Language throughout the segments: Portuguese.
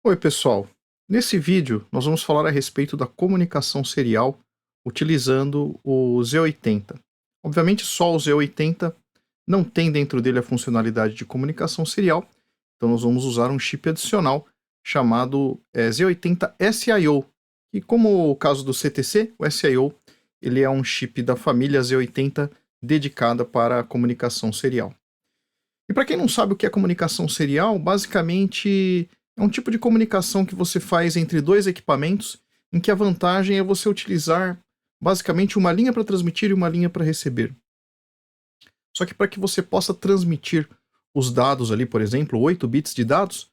Oi, pessoal. Nesse vídeo, nós vamos falar a respeito da comunicação serial utilizando o Z80. Obviamente, só o Z80 não tem dentro dele a funcionalidade de comunicação serial, então nós vamos usar um chip adicional chamado Z80 SIO, e como o caso do CTC, o SIO ele é um chip da família Z80 dedicada para a comunicação serial. E para quem não sabe o que é comunicação serial, basicamente é um tipo de comunicação que você faz entre dois equipamentos, em que a vantagem é você utilizar basicamente uma linha para transmitir e uma linha para receber. Só que para que você possa transmitir os dados ali, por exemplo, 8 bits de dados,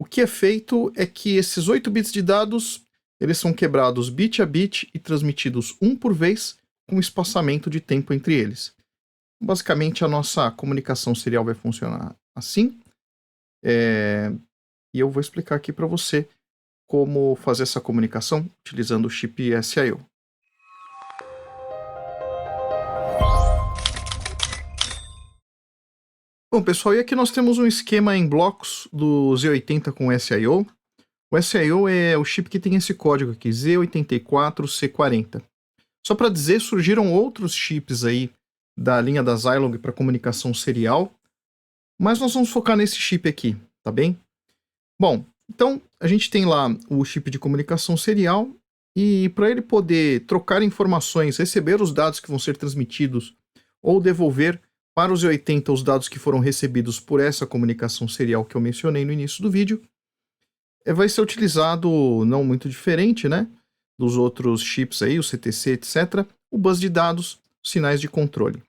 o que é feito é que esses 8 bits de dados, eles são quebrados bit a bit e transmitidos um por vez, com espaçamento de tempo entre eles. Basicamente, a nossa comunicação serial vai funcionar assim. E eu vou explicar aqui para você como fazer essa comunicação utilizando o chip SIO. Bom, pessoal, e aqui nós temos um esquema em blocos do Z80 com SIO. O SIO é o chip que tem esse código aqui, Z84C40. Só para dizer, surgiram outros chips aí da linha da Zilog para comunicação serial, mas nós vamos focar nesse chip aqui, tá bem? Bom, então a gente tem lá o chip de comunicação serial e para ele poder trocar informações, receber os dados que vão ser transmitidos ou devolver para os Z80 os dados que foram recebidos por essa comunicação serial que eu mencionei no início do vídeo, vai ser utilizado, não muito diferente, né, dos outros chips aí, o CTC, etc., o bus de dados, sinais de controle.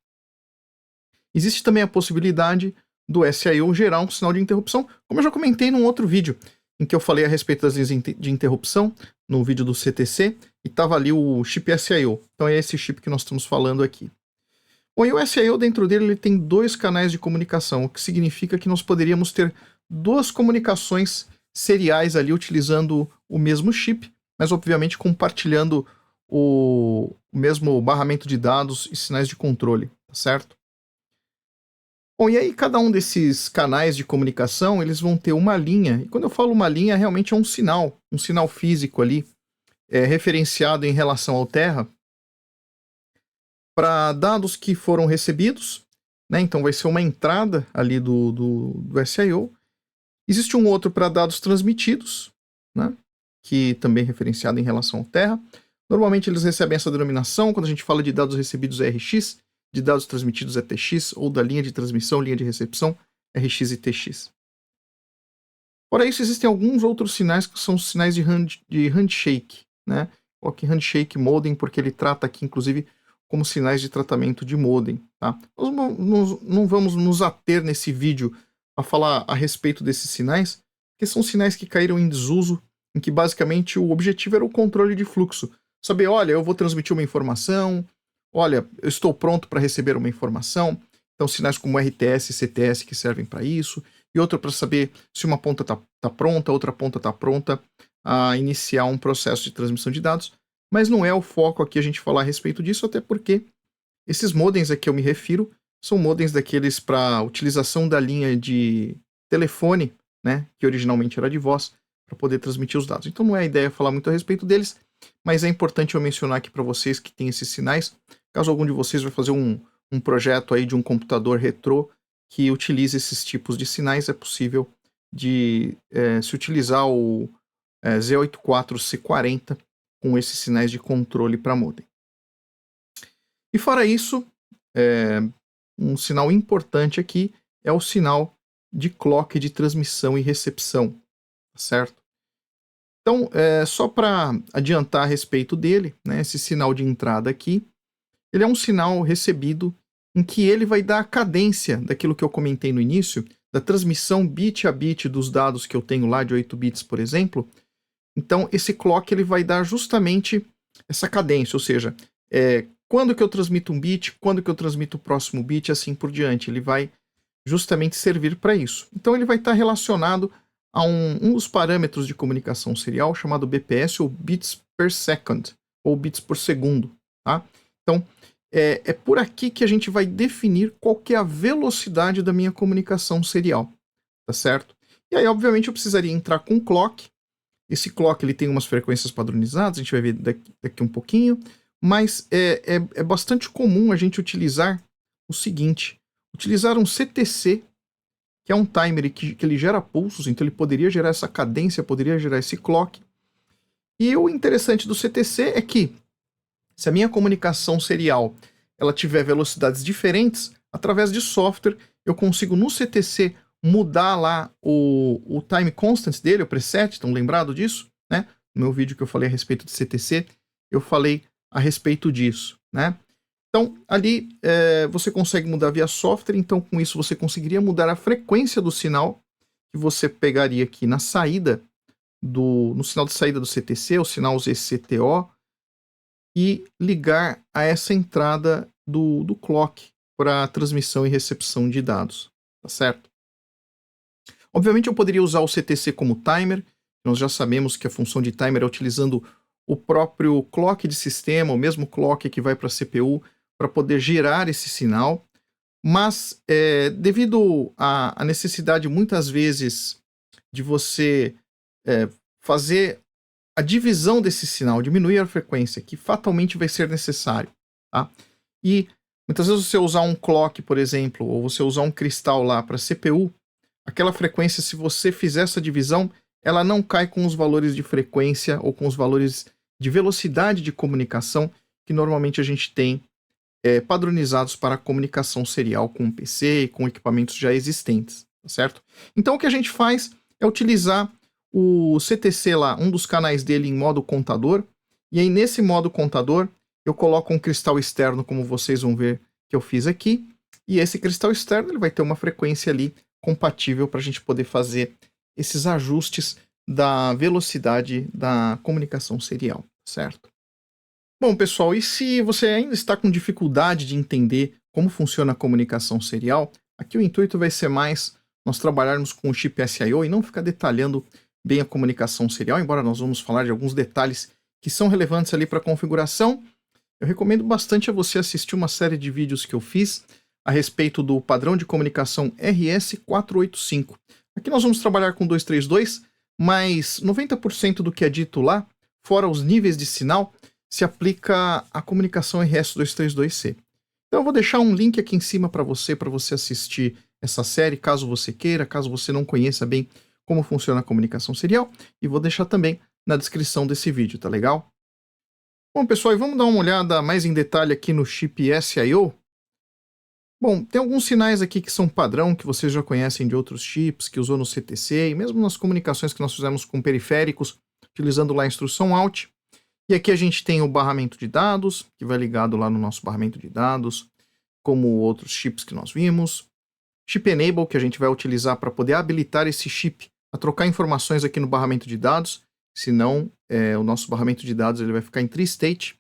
Existe também a possibilidade do SIO gerar um sinal de interrupção, como eu já comentei num outro vídeo, em que eu falei a respeito das linhas de interrupção, no vídeo do CTC, e estava ali o chip SIO. Então é esse chip que nós estamos falando aqui. Bom, e o SIO dentro dele ele tem dois canais de comunicação, o que significa que nós poderíamos ter duas comunicações seriais ali utilizando o mesmo chip, mas obviamente compartilhando o mesmo barramento de dados e sinais de controle, tá certo? Bom, e aí cada um desses canais de comunicação, eles vão ter uma linha, e quando eu falo uma linha, realmente é um sinal físico ali, referenciado em relação ao Terra, para dados que foram recebidos, né? Então vai ser uma entrada ali do SIO. Existe um outro para dados transmitidos, né? Que também é referenciado em relação ao Terra. Normalmente eles recebem essa denominação, quando a gente fala de dados recebidos é RX, de dados transmitidos é TX, ou da linha de transmissão, linha de recepção, RX e TX. Fora isso, existem alguns outros sinais que são sinais de handshake, né? Coloque handshake modem, porque ele trata aqui, inclusive, como sinais de tratamento de modem, tá? Nós não vamos nos ater nesse vídeo a falar a respeito desses sinais, porque são sinais que caíram em desuso, em que basicamente o objetivo era o controle de fluxo. Saber, olha, eu vou transmitir uma informação, olha, eu estou pronto para receber uma informação. Então, sinais como RTS e CTS que servem para isso, e outro para saber se uma ponta está pronta, outra ponta está pronta a iniciar um processo de transmissão de dados. Mas não é o foco aqui a gente falar a respeito disso, até porque esses modems a que eu me refiro são modems daqueles para utilização da linha de telefone, né, que originalmente era de voz, para poder transmitir os dados. Então não é a ideia falar muito a respeito deles, mas é importante eu mencionar aqui para vocês que tem esses sinais. Caso algum de vocês vai fazer um projeto aí de um computador retrô que utilize esses tipos de sinais, é possível de se utilizar o Z84C40 com esses sinais de controle para modem. E fora isso, um sinal importante aqui é o sinal de clock de transmissão e recepção, tá certo? Então, só para adiantar a respeito dele, né, esse sinal de entrada aqui, ele é um sinal recebido em que ele vai dar a cadência daquilo que eu comentei no início, da transmissão bit a bit dos dados que eu tenho lá de 8 bits, por exemplo. Então, esse clock ele vai dar justamente essa cadência, ou seja, quando que eu transmito um bit, quando que eu transmito o próximo bit, assim por diante. Ele vai justamente servir para isso. Então, ele vai estar relacionado a um dos parâmetros de comunicação serial chamado BPS, ou Bits per Second, ou Bits por segundo. Tá? Então, é por aqui que a gente vai definir qual que é a velocidade da minha comunicação serial. Tá certo? E aí, obviamente, eu precisaria entrar com clock, Esse clock ele tem umas frequências padronizadas, a gente vai ver daqui um pouquinho, mas é bastante comum a gente utilizar o seguinte, utilizar um CTC, que é um timer que ele gera pulsos, então ele poderia gerar essa cadência, poderia gerar esse clock. E o interessante do CTC é que, se a minha comunicação serial ela tiver velocidades diferentes, através de software, eu consigo no CTC mudar lá o time constant dele, o preset, estão lembrados disso? Né? No meu vídeo que eu falei a respeito de CTC, eu falei a respeito disso. Né? Então, ali você consegue mudar via software, então com isso você conseguiria mudar a frequência do sinal que você pegaria aqui na saída, no sinal de saída do CTC, o sinal ZCTO, e ligar a essa entrada do clock para transmissão e recepção de dados, tá certo? Obviamente eu poderia usar o CTC como timer, nós já sabemos que a função de timer é utilizando o próprio clock de sistema, o mesmo clock que vai para a CPU, para poder gerar esse sinal, mas devido à necessidade muitas vezes de você fazer a divisão desse sinal, diminuir a frequência, que fatalmente vai ser necessário. Tá? E muitas vezes você usar um clock, por exemplo, ou você usar um cristal lá para CPU, aquela frequência, se você fizer essa divisão, ela não cai com os valores de frequência ou com os valores de velocidade de comunicação que normalmente a gente tem padronizados para a comunicação serial com o PC e com equipamentos já existentes, tá certo? Então o que a gente faz é utilizar o CTC lá, um dos canais dele em modo contador, e aí nesse modo contador eu coloco um cristal externo, como vocês vão ver que eu fiz aqui, e esse cristal externo ele vai ter uma frequência ali compatível para a gente poder fazer esses ajustes da velocidade da comunicação serial, certo? Bom, pessoal, e se você ainda está com dificuldade de entender como funciona a comunicação serial, aqui o intuito vai ser mais nós trabalharmos com o chip SIO e não ficar detalhando bem a comunicação serial, embora nós vamos falar de alguns detalhes que são relevantes ali para a configuração. Eu recomendo bastante a você assistir uma série de vídeos que eu fiz a respeito do padrão de comunicação RS485. Aqui nós vamos trabalhar com 232, mas 90% do que é dito lá, fora os níveis de sinal, se aplica à comunicação RS232C. Então eu vou deixar um link aqui em cima para você assistir essa série, caso você queira, caso você não conheça bem como funciona a comunicação serial, e vou deixar também na descrição desse vídeo, tá legal? Bom, pessoal, e vamos dar uma olhada mais em detalhe aqui no chip SIO. Bom, tem alguns sinais aqui que são padrão, que vocês já conhecem de outros chips, que usou no CTC, e mesmo nas comunicações que nós fizemos com periféricos, utilizando lá a instrução out. E aqui a gente tem o barramento de dados, que vai ligado lá no nosso barramento de dados, como outros chips que nós vimos. Chip Enable, que a gente vai utilizar para poder habilitar esse chip a trocar informações aqui no barramento de dados, senão o nosso barramento de dados ele vai ficar em tri-state,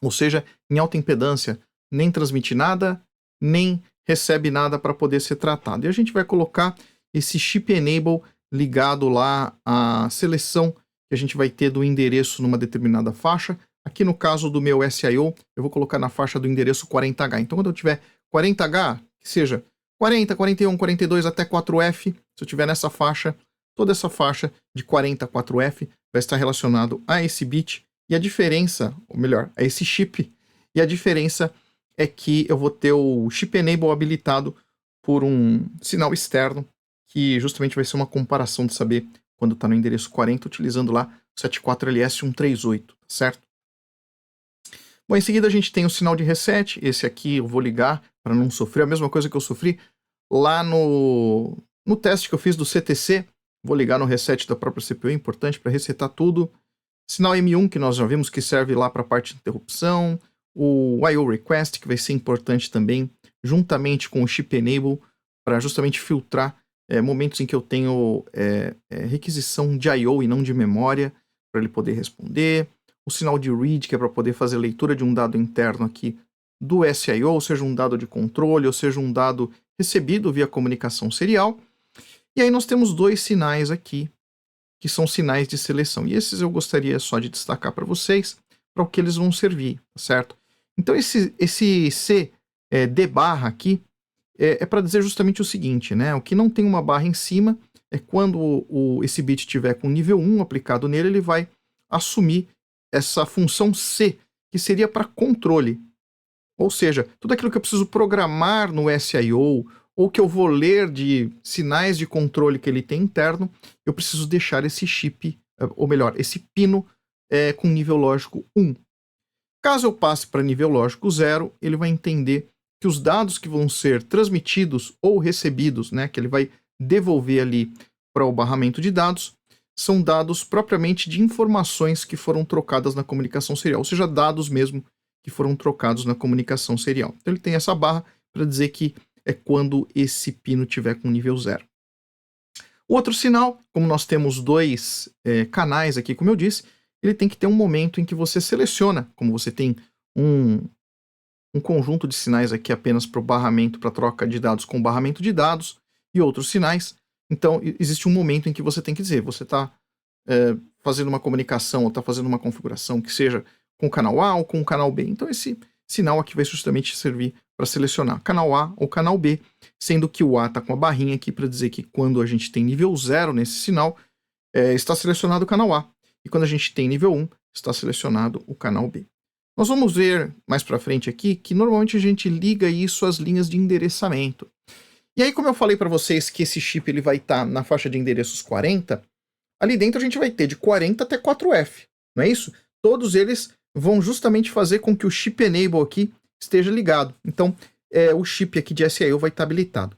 ou seja, em alta impedância, nem transmite nada, nem recebe nada para poder ser tratado. E a gente vai colocar esse Chip Enable ligado lá à seleção que a gente vai ter do endereço numa determinada faixa. Aqui no caso do meu SIO, eu vou colocar na faixa do endereço 40H. Então quando eu tiver 40H, que seja 40, 41, 42 até 4F, se eu tiver nessa faixa, toda essa faixa de 40 a 4F vai estar relacionado a esse bit, e a diferença, ou melhor, a esse chip, e a diferença é que eu vou ter o Chip Enable habilitado por um sinal externo, que justamente vai ser uma comparação de saber quando está no endereço 40, utilizando lá o 74LS138, certo? Bom, em seguida a gente tem o sinal de reset, esse aqui eu vou ligar para não sofrer a mesma coisa que eu sofri lá no teste que eu fiz do CTC, vou ligar no reset da própria CPU, é importante para resetar tudo. Sinal M1, que nós já vimos que serve lá para a parte de interrupção, o IO Request, que vai ser importante também, juntamente com o Chip Enable, para justamente filtrar momentos em que eu tenho requisição de I/O e não de memória, para ele poder responder. O sinal de read, que é para poder fazer leitura de um dado interno aqui do SIO, ou seja, um dado de controle, ou seja, um dado recebido via comunicação serial. E aí nós temos dois sinais aqui, que são sinais de seleção. E esses eu gostaria só de destacar para vocês, para o que eles vão servir, certo? Então esse C D barra aqui, é para dizer justamente o seguinte, né? O que não tem uma barra em cima é quando esse bit estiver com nível 1 aplicado nele, ele vai assumir essa função C, que seria para controle. Ou seja, tudo aquilo que eu preciso programar no SIO, ou que eu vou ler de sinais de controle que ele tem interno, eu preciso deixar esse chip, ou melhor, esse pino com nível lógico 1. Caso eu passe para nível lógico 0, ele vai entender que os dados que vão ser transmitidos ou recebidos, né, que ele vai devolver ali para o barramento de dados, são dados propriamente de informações que foram trocadas na comunicação serial, ou seja, dados mesmo que foram trocados na comunicação serial. Então ele tem essa barra para dizer que é quando esse pino tiver com nível 0. O outro sinal, como nós temos dois canais aqui, como eu disse, ele tem que ter um momento em que você seleciona, como você tem um conjunto de sinais aqui apenas para o barramento, para troca de dados com barramento de dados e outros sinais. Então, existe um momento em que você tem que dizer, você está fazendo uma comunicação ou está fazendo uma configuração que seja com o canal A ou com o canal B. Então, esse sinal aqui vai justamente servir para selecionar canal A ou canal B, sendo que o A está com a barrinha aqui para dizer que quando a gente tem nível 0 nesse sinal, está selecionado o canal A. E quando a gente tem nível 1, está selecionado o canal B. Nós vamos ver mais para frente aqui que normalmente a gente liga isso às linhas de endereçamento. E aí, como eu falei para vocês que esse chip ele vai estar na faixa de endereços 40, ali dentro a gente vai ter de 40 até 4F, não é isso? Todos eles vão justamente fazer com que o chip enable aqui esteja ligado. Então, o chip aqui de SIO vai estar habilitado.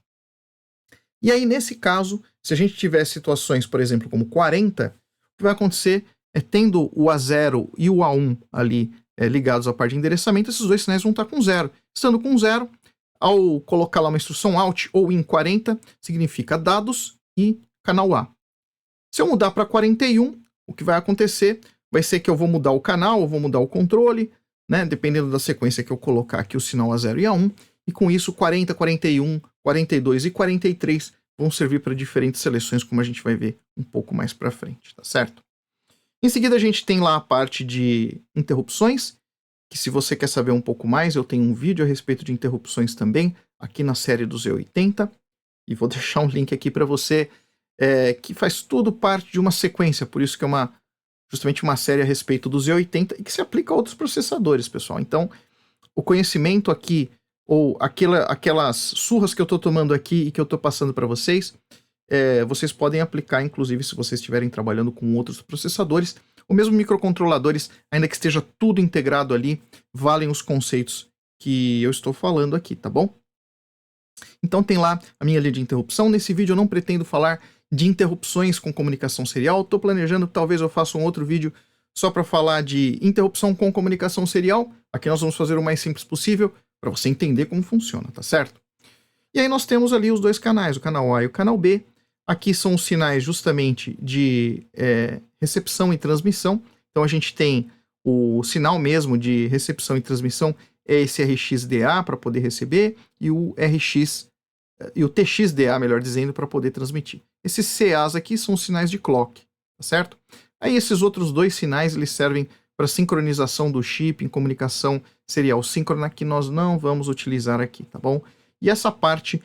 E aí, nesse caso, se a gente tiver situações, por exemplo, como 40, o que vai acontecer é tendo o A0 e o A1 ali ligados à parte de endereçamento, esses dois sinais vão estar com 0. Estando com 0, ao colocar lá uma instrução out ou in 40, significa dados e canal A. Se eu mudar para 41, o que vai acontecer vai ser que eu vou mudar o canal, eu vou mudar o controle, né, dependendo da sequência que eu colocar aqui o sinal A0 e A1, e com isso 40, 41, 42 e 43 vão servir para diferentes seleções, como a gente vai ver um pouco mais para frente, tá certo? Em seguida a gente tem lá a parte de interrupções, que se você quer saber um pouco mais, eu tenho um vídeo a respeito de interrupções também, aqui na série do Z80, e vou deixar um link aqui para você, que faz tudo parte de uma sequência, por isso que é justamente uma série a respeito do Z80 e que se aplica a outros processadores, pessoal. Então, o conhecimento aqui, ou aquelas surras que eu estou tomando aqui e que eu estou passando para vocês, vocês podem aplicar, inclusive, se vocês estiverem trabalhando com outros processadores, ou mesmo microcontroladores, ainda que esteja tudo integrado ali, valem os conceitos que eu estou falando aqui, tá bom? Então tem lá a minha linha de interrupção. Nesse vídeo eu não pretendo falar de interrupções com comunicação serial. Estou planejando, talvez eu faça um outro vídeo só para falar de interrupção com comunicação serial. Aqui nós vamos fazer o mais simples possível para você entender como funciona, tá certo? E aí nós temos ali os dois canais, o canal A e o canal B. Aqui são os sinais justamente de recepção e transmissão. Então a gente tem o sinal mesmo de recepção e transmissão, é esse RxDA para poder receber, e o TXDA, melhor dizendo, para poder transmitir. Esses CAs aqui são os sinais de clock, tá certo? Aí esses outros dois sinais eles servem para sincronização do chip em comunicação serial síncrona, que nós não vamos utilizar aqui, tá bom? E essa parte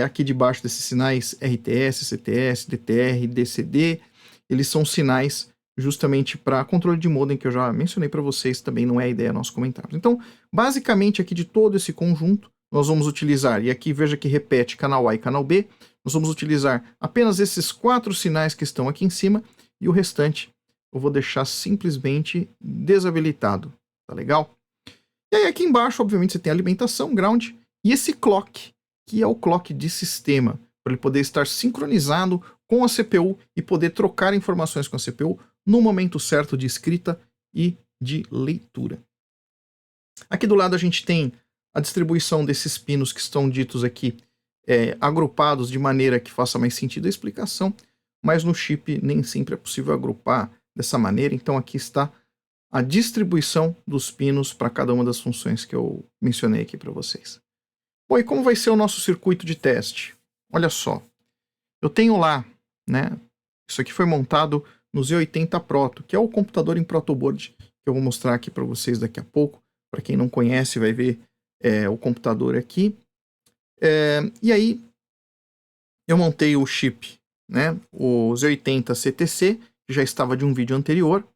aqui debaixo desses sinais RTS, CTS, DTR, DCD, eles são sinais justamente para controle de modem, que eu já mencionei para vocês, também não é a ideia nós comentarmos. Então, basicamente aqui de todo esse conjunto, nós vamos utilizar, e aqui veja que repete canal A e canal B, nós vamos utilizar apenas esses 4 sinais que estão aqui em cima, e o restante eu vou deixar simplesmente desabilitado, tá legal? E aí aqui embaixo, obviamente, você tem alimentação, ground, e esse clock, que é o clock de sistema, para ele poder estar sincronizado com a CPU e poder trocar informações com a CPU no momento certo de escrita e de leitura. Aqui do lado a gente tem a distribuição desses pinos que estão ditos aqui, agrupados de maneira que faça mais sentido a explicação, mas no chip nem sempre é possível agrupar dessa maneira, então aqui está a distribuição dos pinos para cada uma das funções que eu mencionei aqui para vocês. Bom, e como vai ser o nosso circuito de teste? Olha só, eu tenho lá, né, isso aqui foi montado no Z80 Proto, que é o computador em protoboard que eu vou mostrar aqui para vocês daqui a pouco. Para quem não conhece, vai ver o computador aqui. E aí, eu montei o chip né, o Z80 CTC, que já estava de um vídeo anterior,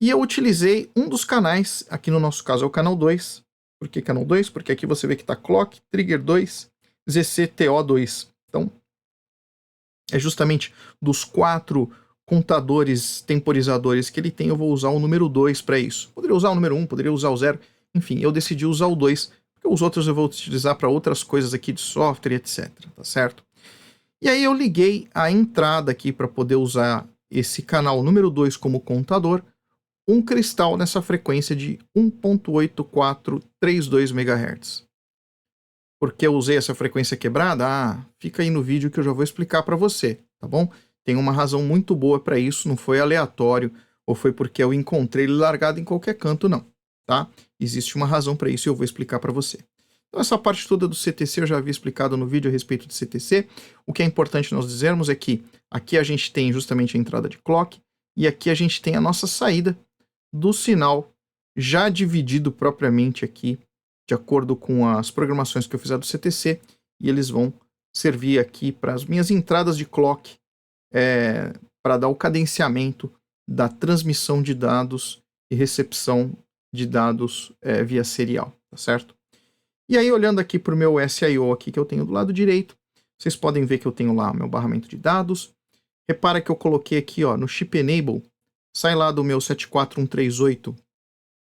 e eu utilizei um dos canais, aqui no nosso caso é o canal 2. Por que canal 2? Porque aqui você vê que está Clock, Trigger 2, ZCTO2. Então, é justamente dos 4 contadores temporizadores que ele tem, eu vou usar o número 2 para isso. Poderia usar o número 1, poderia usar o 0, enfim, eu decidi usar o 2, porque os outros eu vou utilizar para outras coisas aqui de software, etc, tá certo? E aí eu liguei a entrada aqui para poder usar esse canal número 2 como contador, um cristal nessa frequência de 1.8432 MHz. Por que eu usei essa frequência quebrada? Ah, fica aí no vídeo que eu já vou explicar para você, tá bom? Tem uma razão muito boa para isso, não foi aleatório, ou foi porque eu encontrei ele largado em qualquer canto, não, tá? Existe uma razão para isso e eu vou explicar para você. Então essa parte toda do CTC eu já havia explicado no vídeo a respeito do CTC. O que é importante nós dizermos é que aqui a gente tem justamente a entrada de clock e aqui a gente tem a nossa saída do sinal já dividido propriamente aqui, de acordo com as programações que eu fizer do CTC, e eles vão servir aqui para as minhas entradas de clock, para dar o cadenciamento da transmissão de dados e recepção de dados via serial, tá certo? E aí, olhando aqui para o meu SIO aqui que eu tenho do lado direito, vocês podem ver que eu tenho lá meu barramento de dados. Repara que eu coloquei aqui, ó, no Chip Enable, sai lá do meu 74138,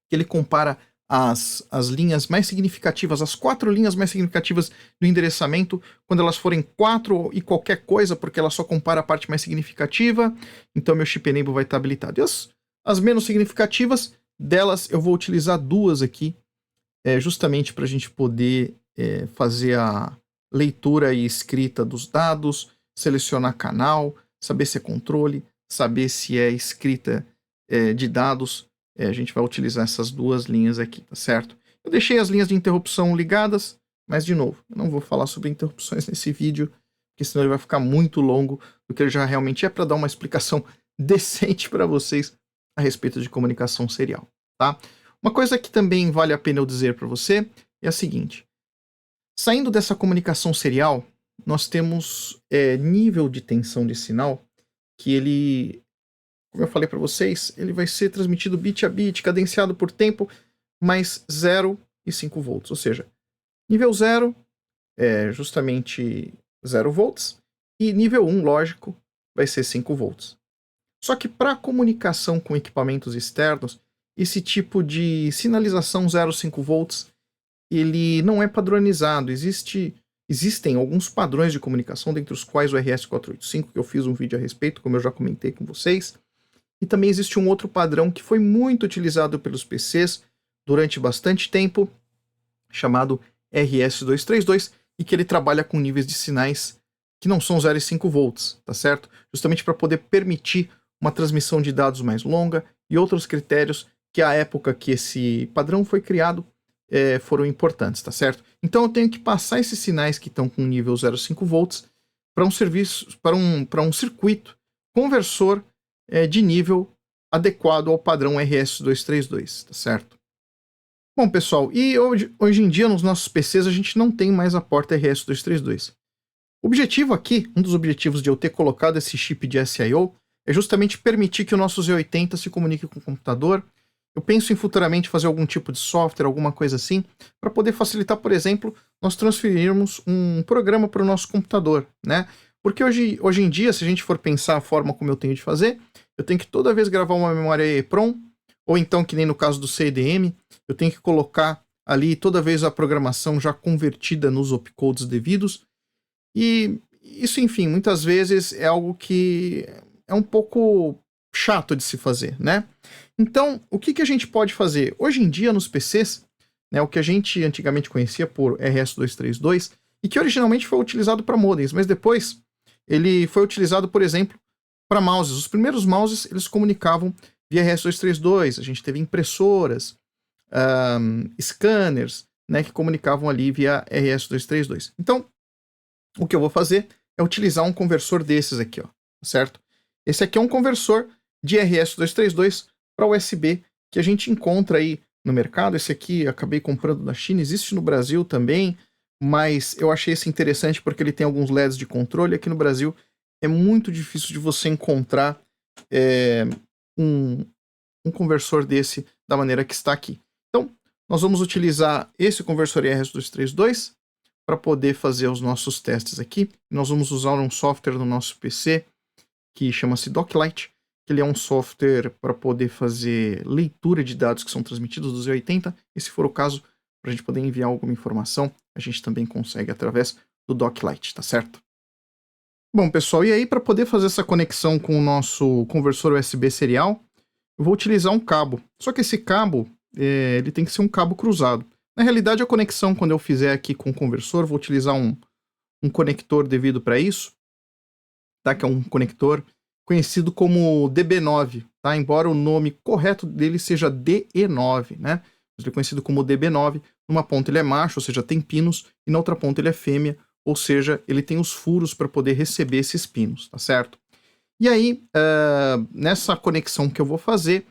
que ele compara as linhas mais significativas, as 4 linhas mais significativas do endereçamento, quando elas forem 4 e qualquer coisa, porque ela só compara a parte mais significativa, então meu Chip Enable vai estar habilitado. E as menos significativas, delas eu vou utilizar 2 aqui, justamente para a gente poder fazer a leitura e escrita dos dados, selecionar canal, saber se é controle, saber se é escrita de dados. A gente vai utilizar essas 2 linhas aqui, tá certo? Eu deixei as linhas de interrupção ligadas, mas de novo, eu não vou falar sobre interrupções nesse vídeo, porque senão ele vai ficar muito longo do que ele já realmente é, para dar uma explicação decente para vocês a respeito de comunicação serial, tá? Uma coisa que também vale a pena eu dizer para você é a seguinte: saindo dessa comunicação serial, nós temos nível de tensão de sinal que ele, como eu falei para vocês, ele vai ser transmitido bit a bit, cadenciado por tempo, mais 0 e 5 volts. Ou seja, nível 0 é justamente 0 volts, e nível 1, lógico, vai ser 5 volts. Só que para comunicação com equipamentos externos, esse tipo de sinalização 0,5 volts, ele não é padronizado. Existem alguns padrões de comunicação, dentre os quais o RS485, que eu fiz um vídeo a respeito, como eu já comentei com vocês. E também existe um outro padrão que foi muito utilizado pelos PCs durante bastante tempo, chamado RS232, e que ele trabalha com níveis de sinais que não são 0,5 volts, tá certo? Justamente para poder permitir uma transmissão de dados mais longa e outros critérios que à época que esse padrão foi criado foram importantes, tá certo? Então eu tenho que passar esses sinais que estão com nível 0,5 volts para um serviço, para um circuito conversor de nível adequado ao padrão RS232, tá certo? Bom, pessoal, e hoje em dia nos nossos PCs a gente não tem mais a porta RS232. O objetivo aqui, um dos objetivos de eu ter colocado esse chip de SIO, é justamente permitir que o nosso Z80 se comunique com o computador. Eu penso em futuramente fazer algum tipo de software, alguma coisa assim, para poder facilitar, por exemplo, nós transferirmos um programa para o nosso computador, né? Porque hoje em dia, se a gente for pensar a forma como eu tenho de fazer, eu tenho que toda vez gravar uma memória EEPROM, ou então, que nem no caso do CDM, eu tenho que colocar ali toda vez a programação já convertida nos opcodes devidos. E isso, enfim, muitas vezes é algo que é um pouco chato de se fazer, né? Então, o que a gente pode fazer? Hoje em dia, nos PCs, né, o que a gente antigamente conhecia por RS232, e que originalmente foi utilizado para modems, mas depois ele foi utilizado, por exemplo, para mouses. Os primeiros mouses, eles comunicavam via RS232, a gente teve impressoras, scanners, né, que comunicavam ali via RS232. Então, o que eu vou fazer é utilizar um conversor desses aqui, ó, certo? Esse aqui é um conversor de RS232 para USB que a gente encontra aí no mercado. Esse aqui acabei comprando da China, existe no Brasil também, mas eu achei esse interessante porque ele tem alguns LEDs de controle. Aqui no Brasil é muito difícil de você encontrar um conversor desse da maneira que está aqui. Então, nós vamos utilizar esse conversor RS-232 para poder fazer os nossos testes aqui. Nós vamos usar um software no nosso PC que chama-se Doclite, que ele é um software para poder fazer leitura de dados que são transmitidos do Z80, e se for o caso, para a gente poder enviar alguma informação, a gente também consegue através do Doclite, tá certo? Bom, pessoal, e aí para poder fazer essa conexão com o nosso conversor USB serial, eu vou utilizar um cabo. Só que esse cabo, ele tem que ser um cabo cruzado. Na realidade, a conexão, quando eu fizer aqui com o conversor, vou utilizar um conector devido para isso, tá? Que é um conector conhecido como DB9, tá? Embora o nome correto dele seja DE9, né? Ele é conhecido como DB9. Numa ponta ele é macho, ou seja, tem pinos, e na outra ponta ele é fêmea, ou seja, ele tem os furos para poder receber esses pinos, tá certo? E aí, nessa conexão que eu vou fazer,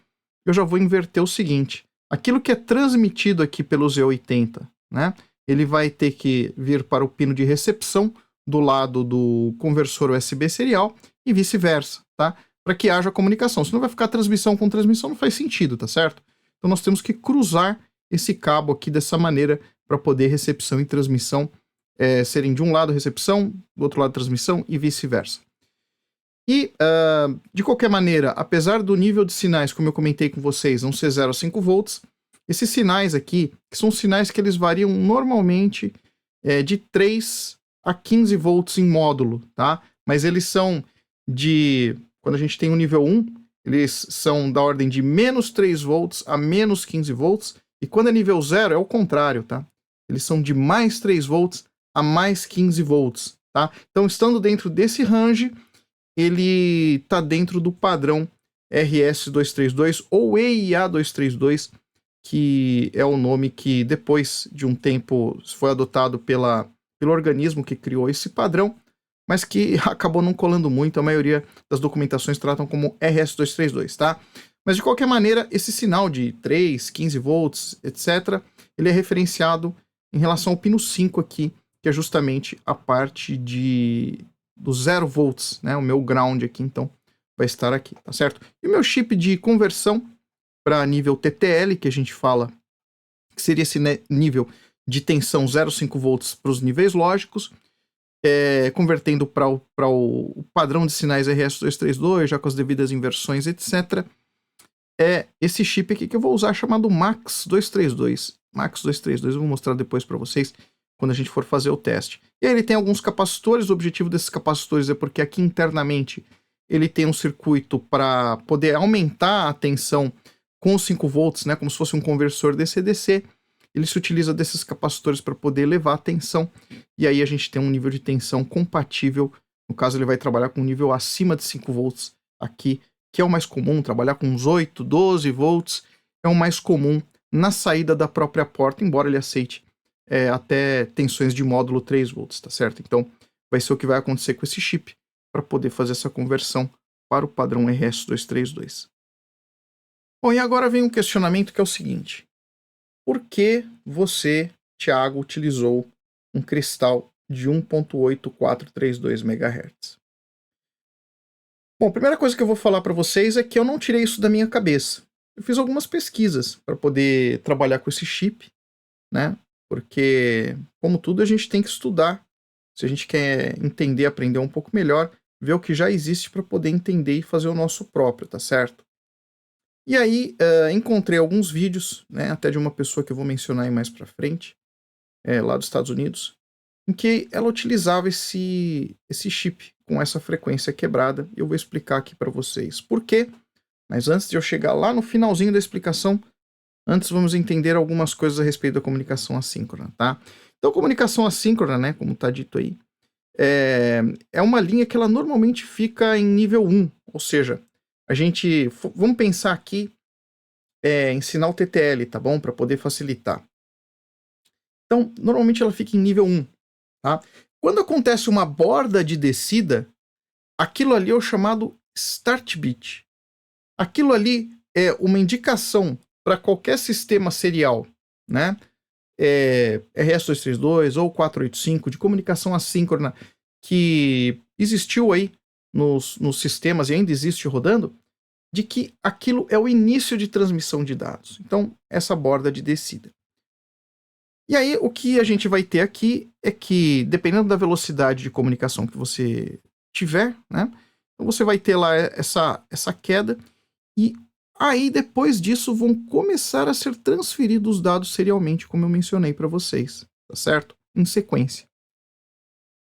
eu já vou inverter o seguinte. Aquilo que é transmitido aqui pelo Z80, né? Ele vai ter que vir para o pino de recepção do lado do conversor USB serial e vice-versa, tá? Para que haja comunicação. Senão vai ficar transmissão com transmissão, não faz sentido, tá certo? Então nós temos que cruzar esse cabo aqui dessa maneira para poder recepção e transmissão serem de um lado recepção, do outro lado transmissão e vice-versa. E, de qualquer maneira, apesar do nível de sinais, como eu comentei com vocês, não ser 0 a 5 volts, esses sinais aqui, que são sinais que eles variam normalmente de 3 a 15 volts em módulo, tá? Mas eles são quando a gente tem o nível 1, eles são da ordem de menos 3 volts a menos 15 volts, e quando é nível 0 é o contrário, tá? Eles são de mais 3 volts a mais 15 volts, tá? Então, estando dentro desse range, ele está dentro do padrão RS-232 ou EIA-232, que é o nome que depois de um tempo foi adotado pelo organismo que criou esse padrão, mas que acabou não colando muito. A maioria das documentações tratam como RS-232, tá? Mas de qualquer maneira, esse sinal de 3, 15 volts, etc., ele é referenciado em relação ao pino 5 aqui, que é justamente a parte do 0 volts, né? O meu ground aqui, então, vai estar aqui, tá certo? E o meu chip de conversão para nível TTL, que a gente fala que seria esse nível de tensão 0,5 volts para os níveis lógicos, convertendo para o padrão de sinais RS-232, já com as devidas inversões, etc. É esse chip aqui que eu vou usar, chamado MAX232. MAX232, eu vou mostrar depois para vocês, quando a gente for fazer o teste. E aí ele tem alguns capacitores. O objetivo desses capacitores é porque aqui internamente ele tem um circuito para poder aumentar a tensão com os 5 volts, né, como se fosse um conversor DC-DC. Ele se utiliza desses capacitores para poder elevar a tensão, e aí a gente tem um nível de tensão compatível. No caso, ele vai trabalhar com um nível acima de 5 volts aqui, que é o mais comum. Trabalhar com uns 8, 12 volts é o mais comum na saída da própria porta, embora ele aceite até tensões de módulo 3 volts, tá certo? Então, vai ser o que vai acontecer com esse chip para poder fazer essa conversão para o padrão RS-232. Bom, e agora vem um questionamento que é o seguinte. Por que você, Thiago, utilizou um cristal de 1.8432 MHz? Bom, a primeira coisa que eu vou falar para vocês é que eu não tirei isso da minha cabeça. Eu fiz algumas pesquisas para poder trabalhar com esse chip, né? Porque, como tudo, a gente tem que estudar. Se a gente quer entender, aprender um pouco melhor, ver o que já existe para poder entender e fazer o nosso próprio, tá certo? E aí, encontrei alguns vídeos, né, até de uma pessoa que eu vou mencionar aí mais pra frente, lá dos Estados Unidos, em que ela utilizava esse chip com essa frequência quebrada. E eu vou explicar aqui para vocês por quê. Mas antes de eu chegar lá no finalzinho da explicação, antes vamos entender algumas coisas a respeito da comunicação assíncrona, tá? Então, comunicação assíncrona, né, como tá dito aí, é uma linha que ela normalmente fica em nível 1, ou seja, vamos pensar aqui em sinal TTL, tá bom? Para poder facilitar. Então, normalmente ela fica em nível 1, tá? Quando acontece uma borda de descida, aquilo ali é o chamado start bit. Aquilo ali é uma indicação para qualquer sistema serial, né? RS-232 ou 485 de comunicação assíncrona que existiu aí nos sistemas e ainda existe rodando, de que aquilo é o início de transmissão de dados. Então, essa borda de descida. E aí, o que a gente vai ter aqui é que, dependendo da velocidade de comunicação que você tiver, né? Então você vai ter lá essa queda, e aí depois disso vão começar a ser transferidos os dados serialmente, como eu mencionei para vocês, tá certo? Em sequência.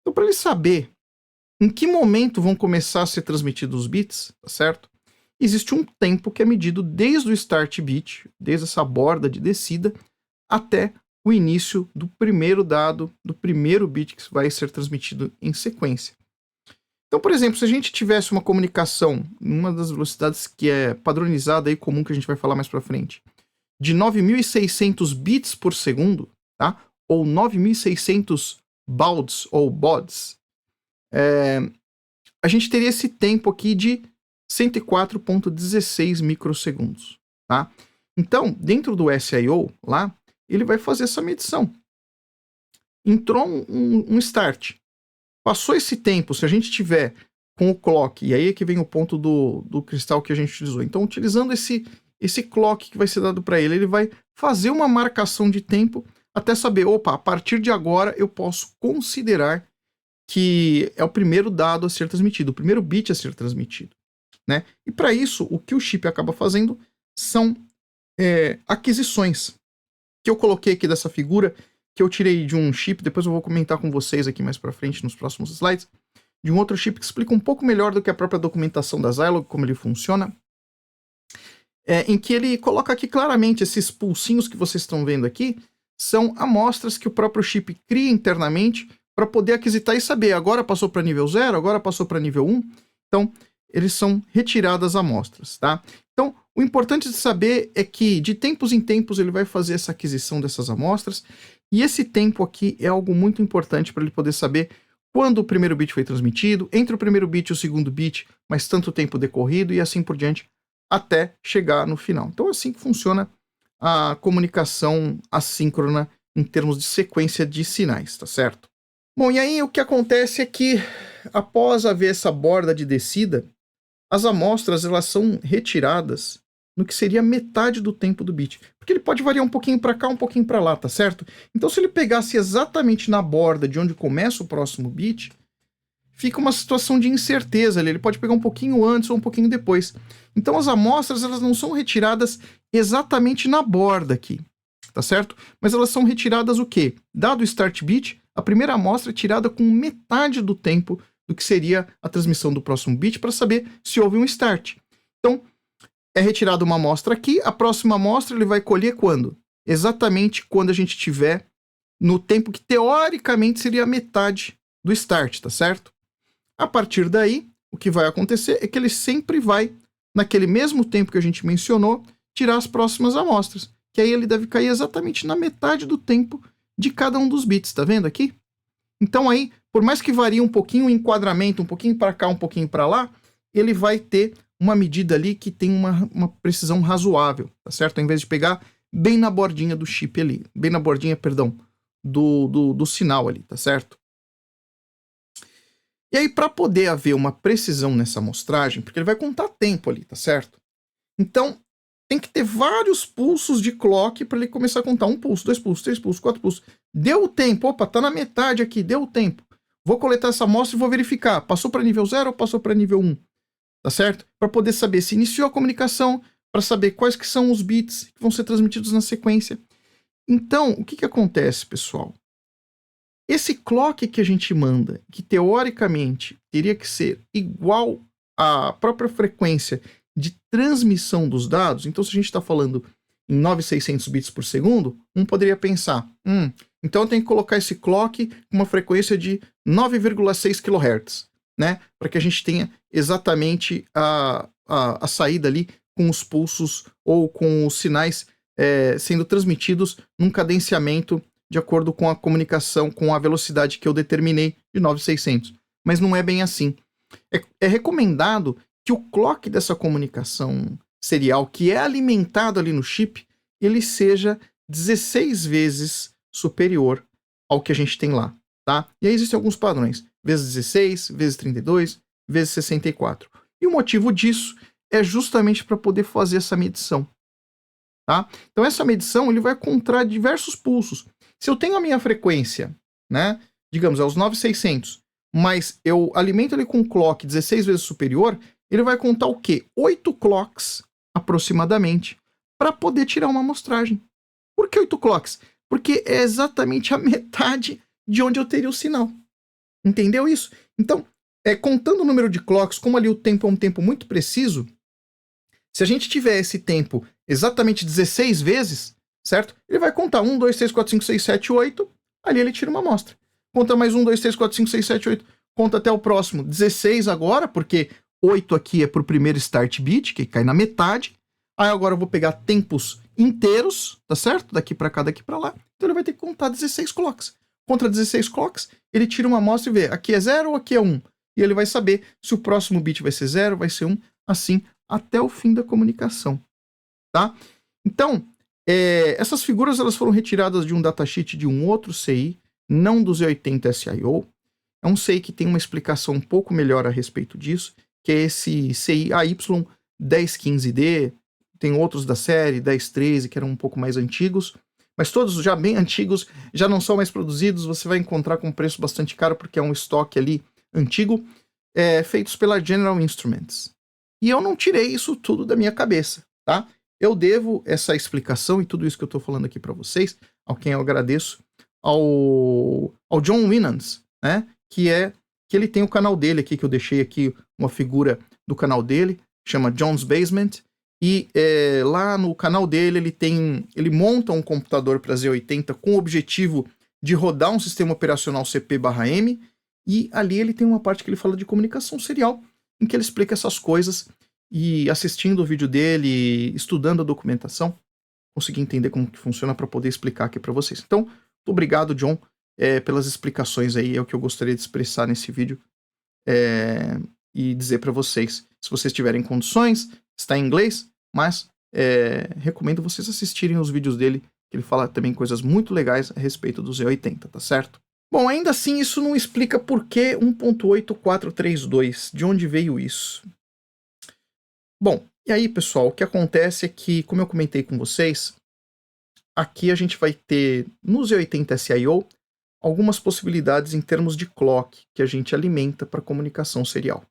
Então, para ele saber em que momento vão começar a ser transmitidos os bits, tá certo? Existe um tempo que é medido desde o start bit, desde essa borda de descida, até o início do primeiro dado, do primeiro bit que vai ser transmitido em sequência. Então, por exemplo, se a gente tivesse uma comunicação, uma das velocidades que é padronizada e comum, que a gente vai falar mais para frente, de 9.600 bits por segundo, tá? Ou 9.600 bauds ou bods, a gente teria esse tempo aqui de 104.16 microsegundos, tá? Então, dentro do SIO, lá, ele vai fazer essa medição. Entrou um start. Passou esse tempo, se a gente tiver com o clock, e aí é que vem o ponto do cristal que a gente utilizou. Então, utilizando esse clock que vai ser dado para ele, ele vai fazer uma marcação de tempo até saber, opa, a partir de agora eu posso considerar que é o primeiro dado a ser transmitido, o primeiro bit a ser transmitido, né? E para isso, o que o chip acaba fazendo são aquisições, que eu coloquei aqui dessa figura, que eu tirei de um chip, depois eu vou comentar com vocês aqui mais para frente nos próximos slides, de um outro chip que explica um pouco melhor do que a própria documentação da Zilog, como ele funciona, em que ele coloca aqui claramente esses pulsinhos que vocês estão vendo aqui, são amostras que o próprio chip cria internamente para poder aquisitar e saber, agora passou para nível 0, agora passou para nível 1, então eles são retiradas amostras, tá? Então, o importante de saber é que de tempos em tempos ele vai fazer essa aquisição dessas amostras, e esse tempo aqui é algo muito importante para ele poder saber quando o primeiro bit foi transmitido, entre o primeiro bit e o segundo bit, mas tanto tempo decorrido e assim por diante, até chegar no final. Então é assim que funciona a comunicação assíncrona em termos de sequência de sinais, tá certo? Bom, e aí o que acontece é que, após haver essa borda de descida, as amostras elas são retiradas no que seria metade do tempo do bit. Porque ele pode variar um pouquinho para cá, um pouquinho para lá, tá certo? Então, se ele pegasse exatamente na borda de onde começa o próximo bit, fica uma situação de incerteza ali. Ele pode pegar um pouquinho antes ou um pouquinho depois. Então, as amostras elas não são retiradas exatamente na borda aqui, tá certo? Mas elas são retiradas o quê? Dado o start bit, a primeira amostra é tirada com metade do tempo do que seria a transmissão do próximo bit para saber se houve um start. Então, é retirada uma amostra aqui, a próxima amostra ele vai colher quando? Exatamente quando a gente tiver no tempo que teoricamente seria a metade do start, tá certo? A partir daí, o que vai acontecer é que ele sempre vai, naquele mesmo tempo que a gente mencionou, tirar as próximas amostras, que aí ele deve cair exatamente na metade do tempo de cada um dos bits, tá vendo aqui? Então aí, por mais que varie um pouquinho o enquadramento, um pouquinho para cá, um pouquinho para lá, ele vai ter uma medida ali que tem uma precisão razoável, tá certo? Ao invés de pegar bem na bordinha do chip ali, bem na bordinha, perdão, do sinal ali, tá certo? E aí, para poder haver uma precisão nessa amostragem, porque ele vai contar tempo ali, tá certo? Então, tem que ter vários pulsos de clock para ele começar a contar. 1 pulso, 2 pulsos, 3 pulsos, 4 pulsos. Deu o tempo, opa, tá na metade aqui, deu o tempo. Vou coletar essa amostra e vou verificar. Passou para nível 0 ou passou para nível 1? Tá certo? Para poder saber se iniciou a comunicação, para saber quais que são os bits que vão ser transmitidos na sequência. Então, o que que acontece, pessoal? Esse clock que a gente manda, que teoricamente teria que ser igual à própria frequência de transmissão dos dados, então se a gente está falando em 9.600 bits por segundo, poderia pensar, então eu tenho que colocar esse clock com uma frequência de 9,6 kHz, né? Para que a gente tenha exatamente a saída ali com os pulsos ou com os sinais sendo transmitidos num cadenciamento de acordo com a comunicação, com a velocidade que eu determinei de 9.600. Mas não é bem assim. É recomendado que o clock dessa comunicação serial, que é alimentado ali no chip, ele seja 16 vezes superior ao que a gente tem lá, tá? E aí existem alguns padrões. Vezes 16, vezes 32, vezes 64. E o motivo disso é justamente para poder fazer essa medição. Tá? Então essa medição ele vai contar diversos pulsos. Se eu tenho a minha frequência, né, digamos, é os 9600, mas eu alimento ele com um clock 16 vezes superior, ele vai contar o quê? 8 clocks, aproximadamente, para poder tirar uma amostragem. Por que 8 clocks? Porque é exatamente a metade de onde eu teria o sinal. Entendeu isso? Então, contando o número de clocks, como ali o tempo é um tempo muito preciso, se a gente tiver esse tempo exatamente 16 vezes, certo? Ele vai contar 1, 2, 3, 4, 5, 6, 7, 8, ali ele tira uma amostra. Conta mais 1, 2, 3, 4, 5, 6, 7, 8, conta até o próximo. 16 agora, porque 8 aqui é pro primeiro start bit, que cai na metade. Aí agora eu vou pegar tempos inteiros, tá certo? Daqui para cá, daqui para lá. Então ele vai ter que contar 16 clocks. Contra 16 clocks, ele tira uma amostra e vê, aqui é 0 ou aqui é 1. E ele vai saber se o próximo bit vai ser 0, vai ser 1, assim até o fim da comunicação. Tá? Então, essas figuras elas foram retiradas de um datasheet de um outro CI, não do Z80 SIO. É um CI que tem uma explicação um pouco melhor a respeito disso, que é esse CI AY1015D, tem outros da série, 1013, que eram um pouco mais antigos, mas todos já bem antigos, já não são mais produzidos, você vai encontrar com um preço bastante caro, porque é um estoque ali antigo, feitos pela General Instruments. E eu não tirei isso tudo da minha cabeça, tá? Eu devo essa explicação e tudo isso que eu estou falando aqui para vocês, ao quem eu agradeço, ao John Winans, né? Que ele tem o canal dele aqui, que eu deixei aqui uma figura do canal dele, chama John's Basement, e lá no canal dele ele monta um computador para Z80 com o objetivo de rodar um sistema operacional CP/M, e ali ele tem uma parte que ele fala de comunicação serial, em que ele explica essas coisas, e assistindo o vídeo dele, estudando a documentação, consegui entender como que funciona para poder explicar aqui para vocês. Então, muito obrigado, John, pelas explicações aí, é o que eu gostaria de expressar nesse vídeo, e dizer para vocês, se vocês tiverem condições, está em inglês, mas recomendo vocês assistirem os vídeos dele, que ele fala também coisas muito legais a respeito do Z80, tá certo? Bom, ainda assim, isso não explica por que 1.8432, de onde veio isso. Bom, e aí, pessoal, o que acontece é que, como eu comentei com vocês, aqui a gente vai ter, no Z80 SIO, algumas possibilidades em termos de clock que a gente alimenta para comunicação serial.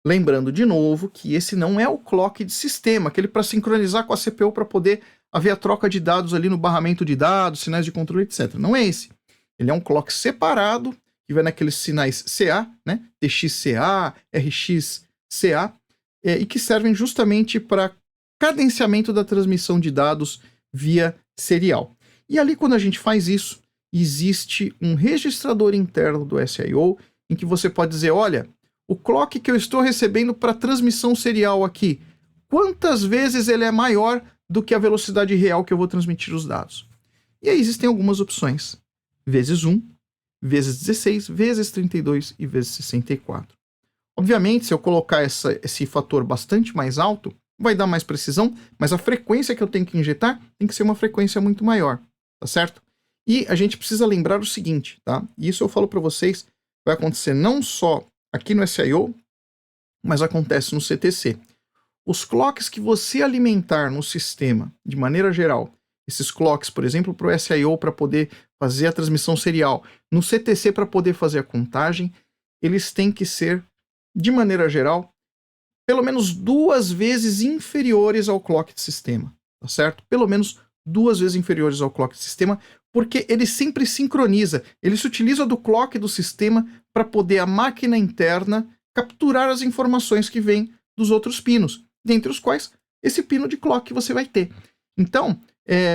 Lembrando de novo que esse não é o clock de sistema, aquele para sincronizar com a CPU para poder haver a troca de dados ali no barramento de dados, sinais de controle, etc. Não é esse. Ele é um clock separado, que vai naqueles sinais CA, né? TXCA, RXCA, e que servem justamente para cadenciamento da transmissão de dados via serial. E ali, quando a gente faz isso, existe um registrador interno do SIO, em que você pode dizer, olha, o clock que eu estou recebendo para transmissão serial aqui, quantas vezes ele é maior do que a velocidade real que eu vou transmitir os dados? E aí existem algumas opções. Vezes 1, vezes 16, vezes 32 e vezes 64. Obviamente, se eu colocar esse fator bastante mais alto, vai dar mais precisão, mas a frequência que eu tenho que injetar tem que ser uma frequência muito maior, tá certo? E a gente precisa lembrar o seguinte, tá? E isso eu falo para vocês, vai acontecer não só aqui no SIO, mas acontece no CTC. Os clocks que você alimentar no sistema, de maneira geral, esses clocks, por exemplo, para o SIO para poder fazer a transmissão serial, no CTC para poder fazer a contagem, eles têm que ser, de maneira geral, pelo menos 2 vezes inferiores ao clock de sistema, tá certo? Pelo menos 2 vezes inferiores ao clock de sistema, porque ele sempre sincroniza, ele se utiliza do clock do sistema para poder a máquina interna capturar as informações que vêm dos outros pinos, dentre os quais esse pino de clock que você vai ter. Então,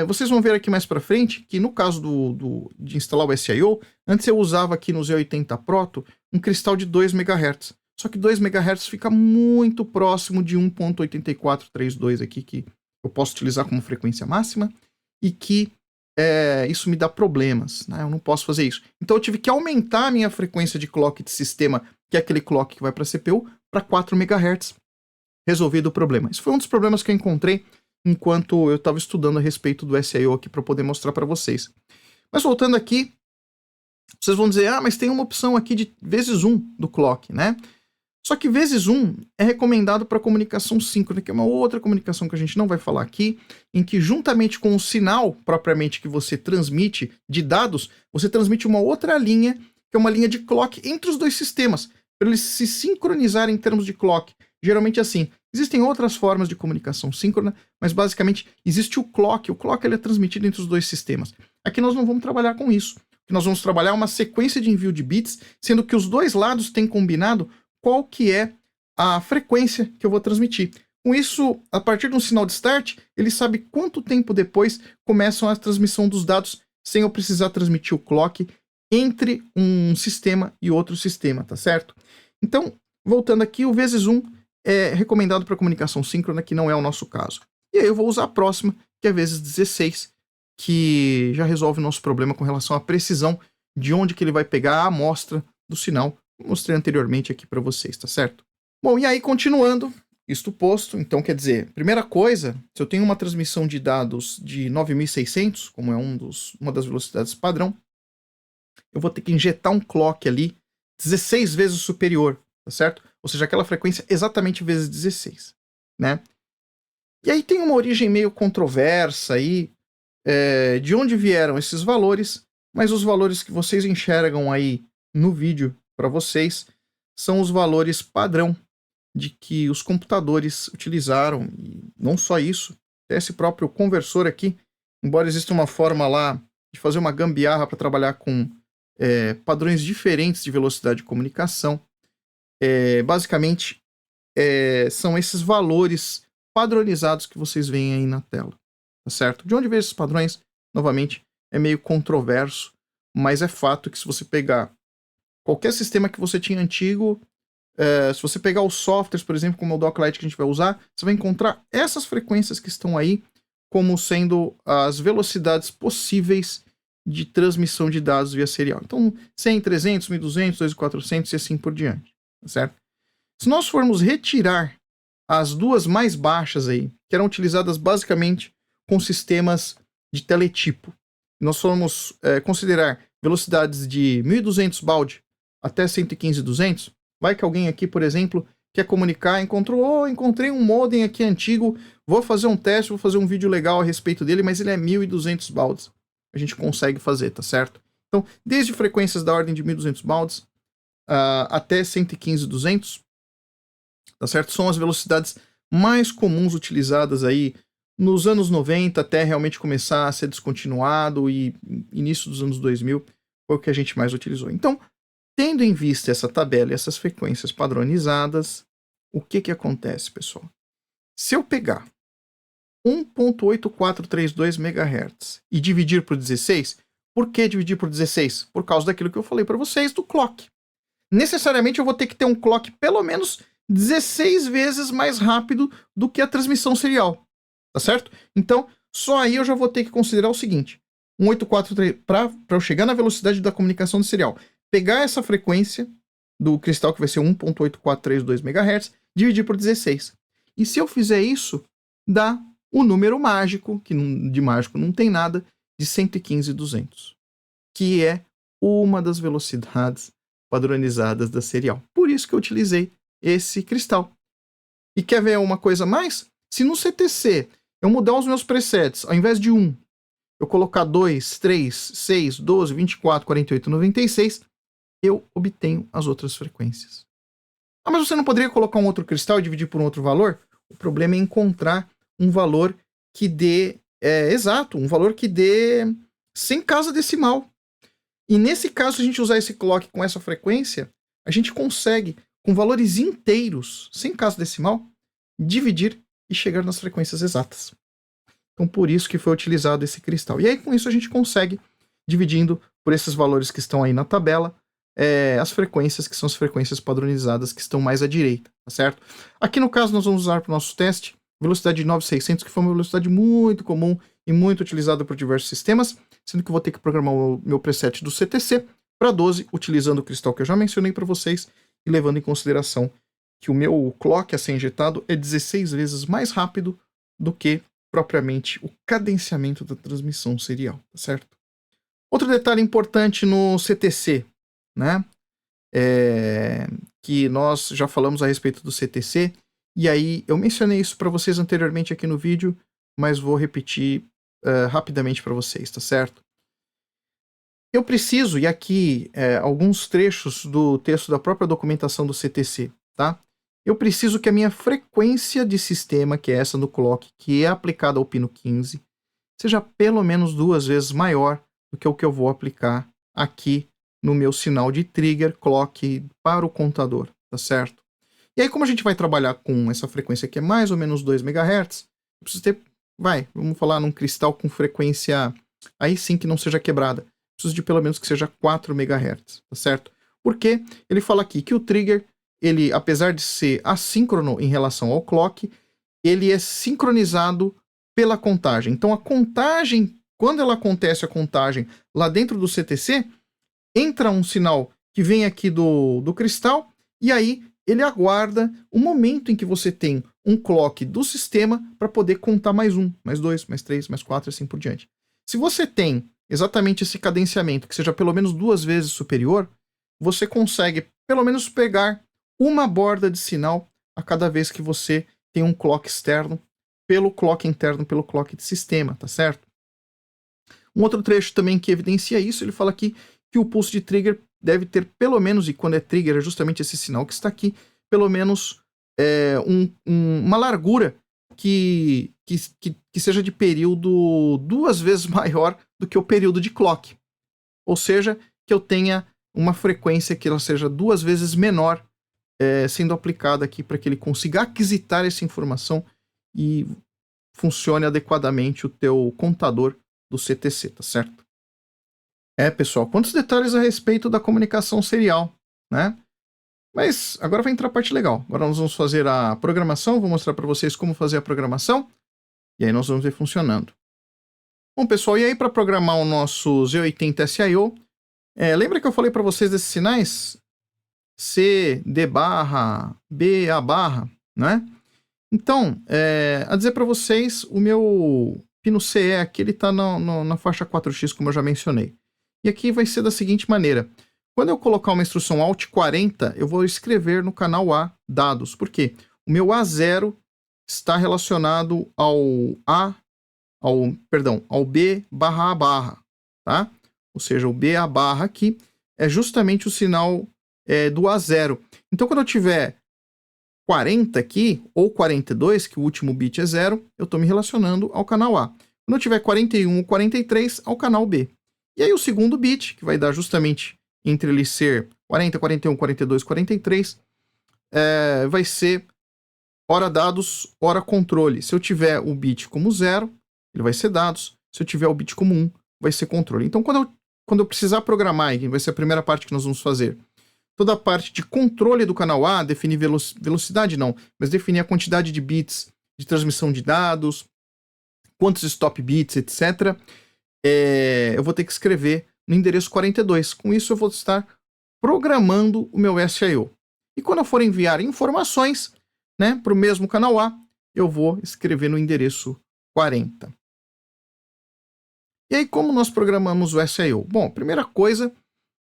vocês vão ver aqui mais para frente que no caso de instalar o SIO, antes eu usava aqui no Z80 Proto um cristal de 2 MHz. Só que 2 MHz fica muito próximo de 1.8432 aqui, que eu posso utilizar como frequência máxima, e que isso me dá problemas, né? Eu não posso fazer isso. Então eu tive que aumentar a minha frequência de clock de sistema, que é aquele clock que vai para a CPU, para 4 MHz. Resolvido o problema. Isso foi um dos problemas que eu encontrei enquanto eu estava estudando a respeito do SIO aqui para poder mostrar para vocês. Mas voltando aqui, vocês vão dizer, mas tem uma opção aqui de vezes 1 do clock, né? Só que vezes 1 é recomendado para comunicação síncrona, que é uma outra comunicação que a gente não vai falar aqui, em que juntamente com o sinal propriamente que você transmite de dados, você transmite uma outra linha, que é uma linha de clock entre os dois sistemas, para eles se sincronizarem em termos de clock. Geralmente assim. Existem outras formas de comunicação síncrona, mas basicamente existe o clock. O clock ele é transmitido entre os dois sistemas. Aqui nós não vamos trabalhar com isso. Nós vamos trabalhar uma sequência de envio de bits, sendo que os dois lados têm combinado qual que é a frequência que eu vou transmitir. Com isso, a partir de um sinal de start, ele sabe quanto tempo depois começa a transmissão dos dados, sem eu precisar transmitir o clock entre um sistema e outro sistema, tá certo? Então, voltando aqui, o vezes 1 é recomendado para comunicação síncrona, que não é o nosso caso. E aí eu vou usar a próxima, que é vezes 16, que já resolve o nosso problema com relação à precisão de onde que ele vai pegar a amostra do sinal. Mostrei anteriormente aqui para vocês, tá certo? Bom, e aí continuando, isto posto, então quer dizer, primeira coisa, se eu tenho uma transmissão de dados de 9600, como é uma das velocidades padrão, eu vou ter que injetar um clock ali 16 vezes superior, tá certo? Ou seja, aquela frequência exatamente vezes 16, né? E aí tem uma origem meio controversa aí, de onde vieram esses valores, mas os valores que vocês enxergam aí no vídeo para vocês são os valores padrão de que os computadores utilizaram, e não só isso, até esse próprio conversor aqui, embora exista uma forma lá de fazer uma gambiarra para trabalhar com padrões diferentes de velocidade de comunicação, basicamente são esses valores padronizados que vocês veem aí na tela, tá certo? De onde vem esses padrões? Novamente, é meio controverso, mas é fato que se você pegar qualquer sistema que você tinha antigo, se você pegar os softwares, por exemplo, como o Doclite que a gente vai usar, você vai encontrar essas frequências que estão aí como sendo as velocidades possíveis de transmissão de dados via serial. Então, 100, 300, 1200, 2400 e assim por diante, tá certo? Se nós formos retirar as duas mais baixas aí, que eram utilizadas basicamente com sistemas de teletipo, nós formos considerar velocidades de 1200 baud até 115.200, vai que alguém aqui, por exemplo, quer comunicar, encontrei um modem aqui antigo, vou fazer um teste, vou fazer um vídeo legal a respeito dele, mas ele é 1200 bauds. A gente consegue fazer, tá certo? Então, desde frequências da ordem de 1200 bauds até 115.200, tá certo? São as velocidades mais comuns utilizadas aí nos anos 90 até realmente começar a ser descontinuado e início dos anos 2000 foi o que a gente mais utilizou. Então, tendo em vista essa tabela e essas frequências padronizadas, o que acontece, pessoal? Se eu pegar 1.8432 MHz e dividir por 16, por que dividir por 16? Por causa daquilo que eu falei para vocês do clock. Necessariamente eu vou ter que ter um clock pelo menos 16 vezes mais rápido do que a transmissão serial, tá certo? Então, só aí eu já vou ter que considerar o seguinte, 1.843, para eu chegar na velocidade da comunicação do serial, pegar essa frequência do cristal, que vai ser 1.8432 MHz, dividir por 16. E se eu fizer isso, dá o número mágico, que de mágico não tem nada, de 115.200, que é uma das velocidades padronizadas da serial. Por isso que eu utilizei esse cristal. E quer ver uma coisa a mais? Se no CTC eu mudar os meus presets, ao invés de 1, eu colocar 2, 3, 6, 12, 24, 48, 96, eu obtenho as outras frequências. Ah, mas você não poderia colocar um outro cristal e dividir por um outro valor? O problema é encontrar um valor que dê exato, um valor que dê sem casa decimal. E nesse caso, se a gente usar esse clock com essa frequência, a gente consegue, com valores inteiros, sem casa decimal, dividir e chegar nas frequências exatas. Então, por isso que foi utilizado esse cristal. E aí, com isso, a gente consegue, dividindo por esses valores que estão aí na tabela, as frequências que são as frequências padronizadas que estão mais à direita, tá certo? Aqui no caso nós vamos usar para o nosso teste velocidade de 9600, que foi uma velocidade muito comum e muito utilizada por diversos sistemas, sendo que eu vou ter que programar o meu preset do CTC para 12, utilizando o cristal que eu já mencionei para vocês e levando em consideração que o meu clock a ser injetado é 16 vezes mais rápido do que propriamente o cadenciamento da transmissão serial, tá certo? Outro detalhe importante no CTC, né? que nós já falamos a respeito do CTC, e aí eu mencionei isso para vocês anteriormente aqui no vídeo, mas vou repetir rapidamente para vocês, tá certo? Eu preciso, e aqui alguns trechos do texto da própria documentação do CTC, tá? Eu preciso que a minha frequência de sistema, que é essa no clock, que é aplicada ao pino 15, seja pelo menos 2 vezes maior do que o que eu vou aplicar aqui no meu sinal de trigger clock para o contador, tá certo? E aí, como a gente vai trabalhar com essa frequência que é mais ou menos 2 MHz, eu preciso ter, vamos falar num cristal com frequência, aí sim que não seja quebrada, preciso de pelo menos que seja 4 MHz, tá certo? Porque ele fala aqui que o trigger, ele, apesar de ser assíncrono em relação ao clock, ele é sincronizado pela contagem. Então a contagem, quando ela acontece a contagem lá dentro do CTC, entra um sinal que vem aqui do cristal, e aí ele aguarda o momento em que você tem um clock do sistema para poder contar mais 1, mais 2, mais 3, mais 4 e assim por diante. Se você tem exatamente esse cadenciamento que seja pelo menos 2 vezes superior, você consegue pelo menos pegar uma borda de sinal a cada vez que você tem um clock externo pelo clock interno, pelo clock de sistema, tá certo? Um outro trecho também que evidencia isso, ele fala aqui que o pulso de trigger deve ter pelo menos, e quando é trigger é justamente esse sinal que está aqui, pelo menos uma largura que seja de período 2 vezes maior do que o período de clock. Ou seja, que eu tenha uma frequência que ela seja 2 vezes menor sendo aplicada aqui para que ele consiga aquisitar essa informação e funcione adequadamente o teu contador do CTC, tá certo? Pessoal, quantos detalhes a respeito da comunicação serial, né? Mas agora vai entrar a parte legal. Agora nós vamos fazer a programação, vou mostrar para vocês como fazer a programação, e aí nós vamos ver funcionando. Bom, pessoal, e aí para programar o nosso Z80 SIO, lembra que eu falei para vocês desses sinais? C, D barra, B, A barra, né? Então, a dizer para vocês, o meu pino CE aqui, ele está na faixa 4x, como eu já mencionei. E aqui vai ser da seguinte maneira. Quando eu colocar uma instrução Alt 40, eu vou escrever no canal A dados. Por quê? O meu A0 está relacionado ao B barra A barra, tá? Ou seja, o B A barra aqui é justamente o sinal do A0. Então, quando eu tiver 40 aqui, ou 42, que o último bit é 0, eu estou me relacionando ao canal A. Quando eu tiver 41 ou 43, ao canal B. E aí o segundo bit, que vai dar justamente entre ele ser 40, 41, 42, 43, vai ser hora dados, hora controle. Se eu tiver o bit como 0, ele vai ser dados. Se eu tiver o bit como 1, vai ser controle. Então, quando eu precisar programar, que vai ser a primeira parte que nós vamos fazer, toda a parte de controle do canal A, definir velocidade não, mas definir a quantidade de bits de transmissão de dados, quantos stop bits, etc., eu vou ter que escrever no endereço 42. Com isso, eu vou estar programando o meu SIO. E quando eu for enviar informações, né, para o mesmo canal A, eu vou escrever no endereço 40. E aí, como nós programamos o SIO? Bom, a primeira coisa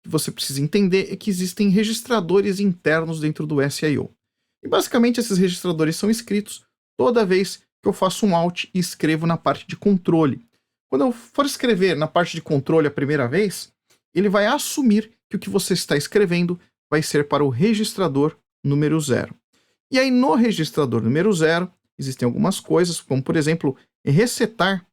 que você precisa entender é que existem registradores internos dentro do SIO. E basicamente esses registradores são escritos toda vez que eu faço um Alt e escrevo na parte de controle. Quando eu for escrever na parte de controle a primeira vez, ele vai assumir que o que você está escrevendo vai ser para o registrador número 0. E aí no registrador número 0, existem algumas coisas, como por exemplo, resetar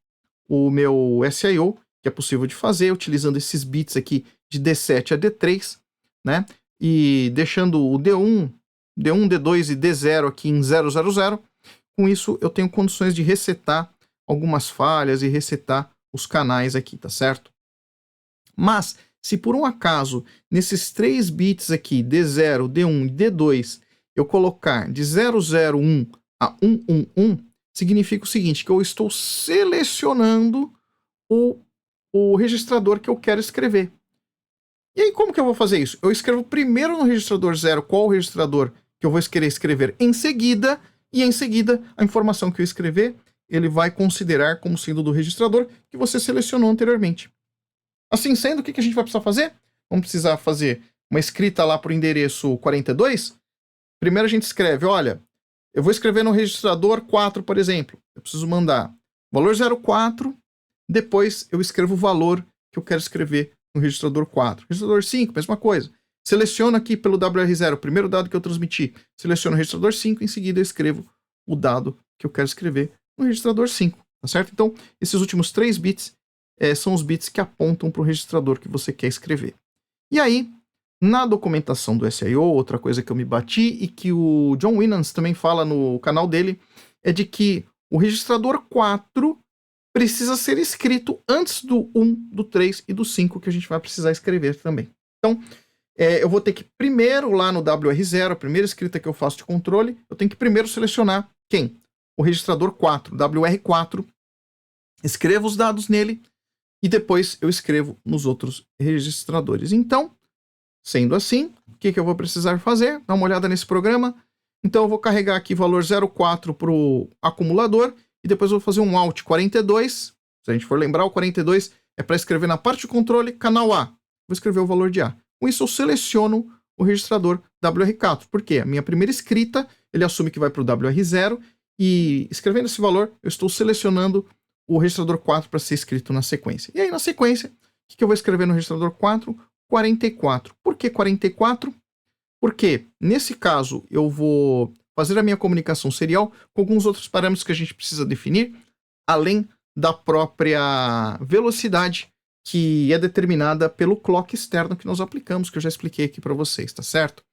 o meu SIO, que é possível de fazer utilizando esses bits aqui de D7 a D3, né? E deixando o D1, D2 e D0 aqui em 000. Com isso, eu tenho condições de resetar algumas falhas e resetar os canais aqui, tá certo? Mas, se por um acaso, nesses 3 bits aqui, D0, D1 e D2, eu colocar de 001 a 111, significa o seguinte, que eu estou selecionando o registrador que eu quero escrever. E aí, como que eu vou fazer isso? Eu escrevo primeiro no registrador 0 qual o registrador que eu vou querer escrever em seguida, e em seguida, a informação que eu escrever, ele vai considerar como sendo do registrador que você selecionou anteriormente. Assim sendo, o que a gente vai precisar fazer? Vamos precisar fazer uma escrita lá para o endereço 42, primeiro a gente escreve, olha, eu vou escrever no registrador 4, por exemplo. Eu preciso mandar valor 04, depois eu escrevo o valor que eu quero escrever no registrador 4. Registrador 5, mesma coisa. Seleciono aqui pelo WR0, o primeiro dado que eu transmiti. Seleciono o registrador 5, em seguida eu escrevo o dado que eu quero escrever no registrador 5, tá certo? Então, esses últimos 3 bits são os bits que apontam para o registrador que você quer escrever. E aí, na documentação do SIO, outra coisa que eu me bati e que o John Winans também fala no canal dele, é de que o registrador 4 precisa ser escrito antes do 1, do 3 e do 5, que a gente vai precisar escrever também. Então, eu vou ter que primeiro, lá no WR0, a primeira escrita que eu faço de controle, eu tenho que primeiro selecionar quem? O registrador 4, WR4, escrevo os dados nele e depois eu escrevo nos outros registradores. Então, sendo assim, o que eu vou precisar fazer? Dá uma olhada nesse programa. Então eu vou carregar aqui valor 04 para o acumulador e depois eu vou fazer um Alt 42. Se a gente for lembrar, o 42 é para escrever na parte de controle, canal A. Vou escrever o valor de A. Com isso eu seleciono o registrador WR4. Por quê? A minha primeira escrita, ele assume que vai para o WR0 e escrevendo esse valor, eu estou selecionando o registrador 4 para ser escrito na sequência. E aí na sequência, o que eu vou escrever no registrador 4? 44. Por que 44? Porque, nesse caso, eu vou fazer a minha comunicação serial com alguns outros parâmetros que a gente precisa definir, além da própria velocidade que é determinada pelo clock externo que nós aplicamos, que eu já expliquei aqui para vocês, tá certo?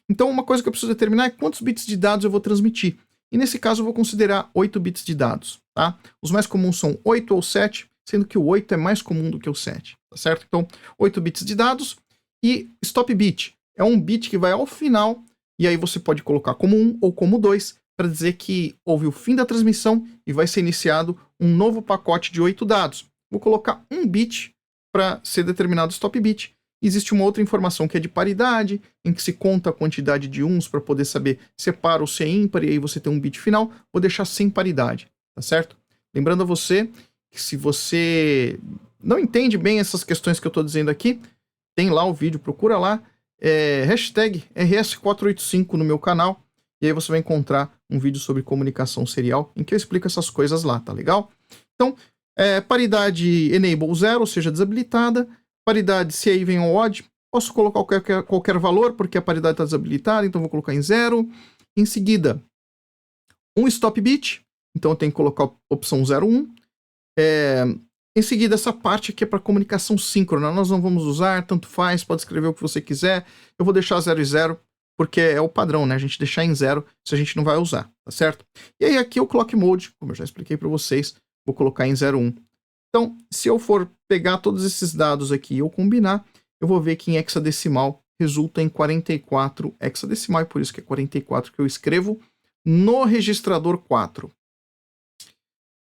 Então, uma coisa que eu preciso determinar é quantos bits de dados eu vou transmitir. E nesse caso, eu vou considerar 8 bits de dados, tá? Os mais comuns são 8 ou 7, sendo que o 8 é mais comum do que o 7, tá certo? Então, 8 bits de dados e stop bit é um bit que vai ao final e aí você pode colocar como 1 ou como 2 para dizer que houve o fim da transmissão e vai ser iniciado um novo pacote de 8 dados. Vou colocar um bit para ser determinado stop bit. Existe uma outra informação que é de paridade, em que se conta a quantidade de uns para poder saber se é par ou se é ímpar, e aí você tem um bit final. Vou deixar sem paridade, tá certo? Lembrando a você que se você não entende bem essas questões que eu estou dizendo aqui, tem lá o vídeo, procura lá, hashtag RS485 no meu canal, e aí você vai encontrar um vídeo sobre comunicação serial, em que eu explico essas coisas lá, tá legal? Então, paridade enable 0, ou seja, desabilitada, paridade se even ou odd, posso colocar qualquer valor, porque a paridade está desabilitada, então vou colocar em 0. Em seguida, um stop bit, então eu tenho que colocar a opção 01. Em seguida, essa parte aqui é para comunicação síncrona, nós não vamos usar, tanto faz, pode escrever o que você quiser. Eu vou deixar 0 e 0, porque é o padrão, né? A gente deixar em 0 se a gente não vai usar, tá certo? E aí aqui o clock mode, como eu já expliquei para vocês, vou colocar em 01. Então, se eu for pegar todos esses dados aqui e eu combinar, eu vou ver que em hexadecimal resulta em 44 hexadecimal, e por isso que é 44 que eu escrevo no registrador 4.